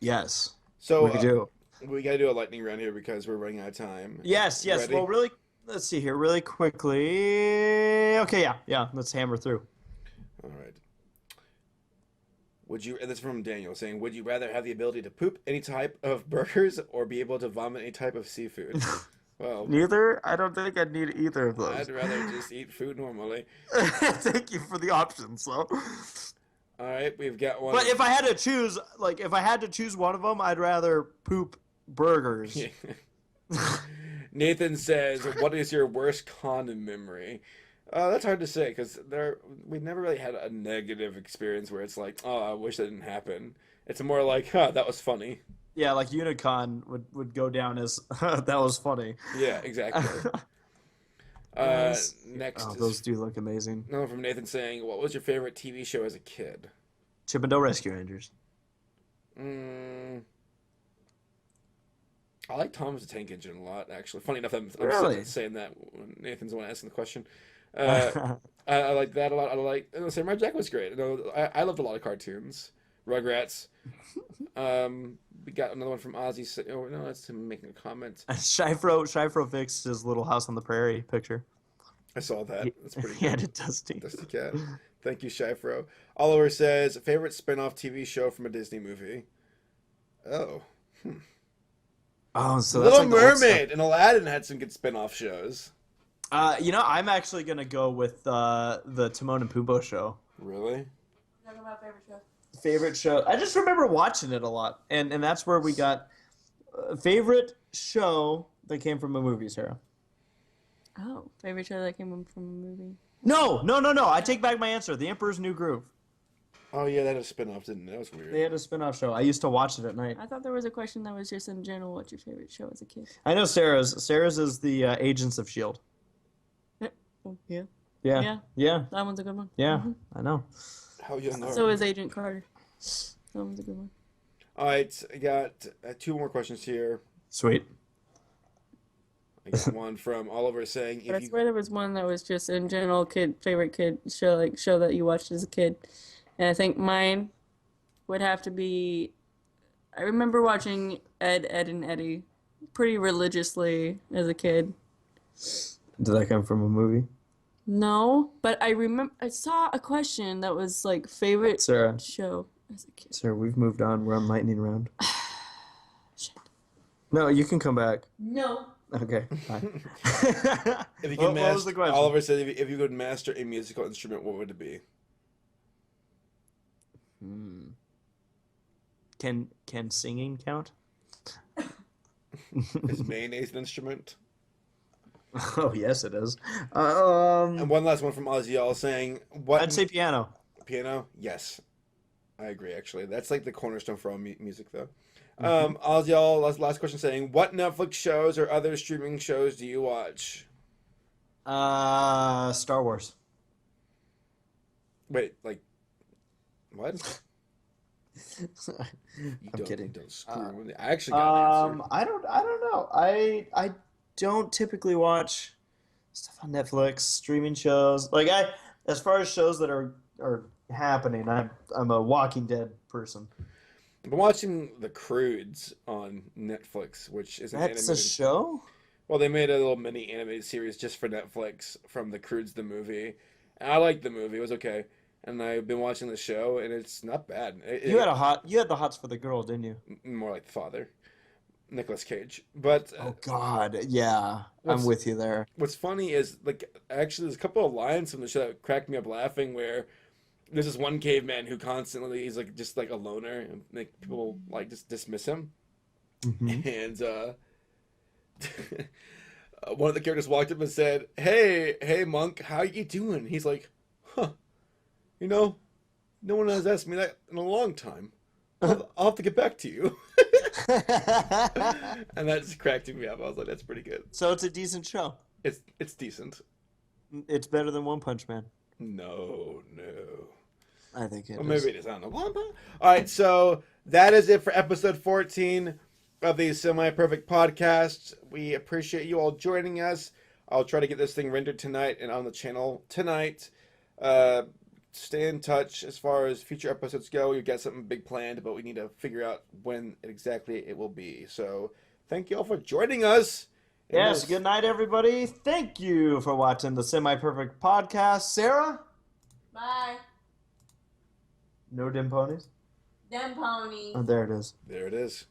Yes, So we do. we gotta do a lightning round here because we're running out of time. Yes. Ready? Well, really, let's see here, really quickly. Okay, yeah. Let's hammer through. All right. Would you? And this is from Daniel saying, "Would you rather have the ability to poop any type of burgers or be able to vomit any type of seafood?" Well, Neither. I don't think I'd need either of I'd rather just eat food normally. Thank you for the options, though. All right, we've got one. But if I had to choose, one of them, I'd rather poop burgers. Nathan says, "What is your worst con memory?" That's hard to say because we've never really had a negative experience where it's like, "Oh, I wish that didn't happen." It's more like, "Huh, that was funny." Yeah, like Unicon would go down as that was funny. Yeah, exactly. Yes. Next, Oh, is those do look amazing. another from Nathan saying, "What was your favorite TV show as a kid?" Chip and Dale Rescue Rangers. I like Tom's the Tank Engine a lot, actually. Funny enough, I'm Really? saying that when Nathan's the one asking the question. I like that a lot. I like Samurai Jack was great. I loved a lot of cartoons. Rugrats. We got another one from Ozzy. Oh no, that's him making a comment. Shifro fixed his Little House on the Prairie picture. I saw that. That's pretty He good. had it dusty. Dusty Cat. Thank you, Shifro. Oliver says, favorite spin-off TV show from a Disney movie? Oh. Oh, so that's Little like the old stuff. Mermaid and Aladdin had some good spin-off shows. I'm actually gonna go with the Timon and Pumbaa show. Really? Talk about favorite show. Favorite show. I just remember watching it a lot, and that's where we got favorite show that came from a movie, Sarah. Oh, favorite show that came from a movie. No. I take back my answer. The Emperor's New Groove. Oh yeah, that had a spin-off, didn't it? That was weird. They had a spin-off show. I used to watch it at night. I thought there was a question that was just in general, what's your favorite show as a kid? I know Sarah's. Sarah's is the Agents of Shield. Oh, yeah. Yeah. That one's a good one. Yeah. Mhm. I know. How young are So we? is Agent Carter. That one's a good one. All right, I got two more questions here. Sweet. I got one from Oliver saying, But I if you swear there was one that was just in general favorite kid show, like show that you watched as a kid. And I think mine would have to be, I remember watching Ed, Ed and Eddie pretty religiously as a kid. Did that come from a movie? No, but I saw a question that was like favorite Sarah. show as a kid. Sarah, we've moved on. We're on lightning round. Shit. No, you can come back. No. Okay. Bye. if you can What was the question? Oliver said, if you could master a musical instrument, what would it be? Can singing count? Is mayonnaise an instrument? Oh, yes, it is. And one last one from Ozzy All saying, "What I'd say piano. piano?" Yes, I agree. Actually, that's like the cornerstone for all music, though. Mhm. Ozzy All last question saying, "What Netflix shows or other streaming shows do you watch?" Star Wars. Wait, like what? You I'm don't, kidding. Don't screw with me. I actually got an answer. I don't know. I don't typically watch stuff on Netflix, streaming shows. Like as far as shows that are happening, I'm a Walking Dead person. I've been watching The Croods on Netflix, which is an That's a animated. show? Well, they made a little mini animated series just for Netflix from The Croods the movie. And I liked the movie; it was okay. And I've been watching the show, and it's not bad. You had the hots for the girl, didn't you? More like the father, Nicolas Cage. But Oh God, yeah. What's- I'm with you there. what's funny is like actually there's a couple of lines from the show that cracked me up laughing where there's this one caveman who constantly he's like just like a loner and like people like just dismiss him Mhm. and one of the characters walked up and said, hey monk, how you doing? He's like, huh, you know, no one has asked me that in a long time. I'll have to get back to you. And that just cracked me up. I was like, that's pretty good. So it's a decent show. It's decent. It's better than One Punch Man. No. I think it Or is. maybe it is. I don't know. All right, so that is it for episode 14 of the Semi Perfect Podcast. We appreciate you all joining us. I'll try to get this thing rendered tonight and on the channel tonight. Stay in touch as far as future episodes go. You've got something big planned, but we need to figure out when exactly it will be. So thank you all for joining us. And Yes, we'll- good night, everybody. Thank you for watching the Semi Perfect Podcast. Sarah? Bye. No dim ponies? Dem pony. Oh, there it is. There it is.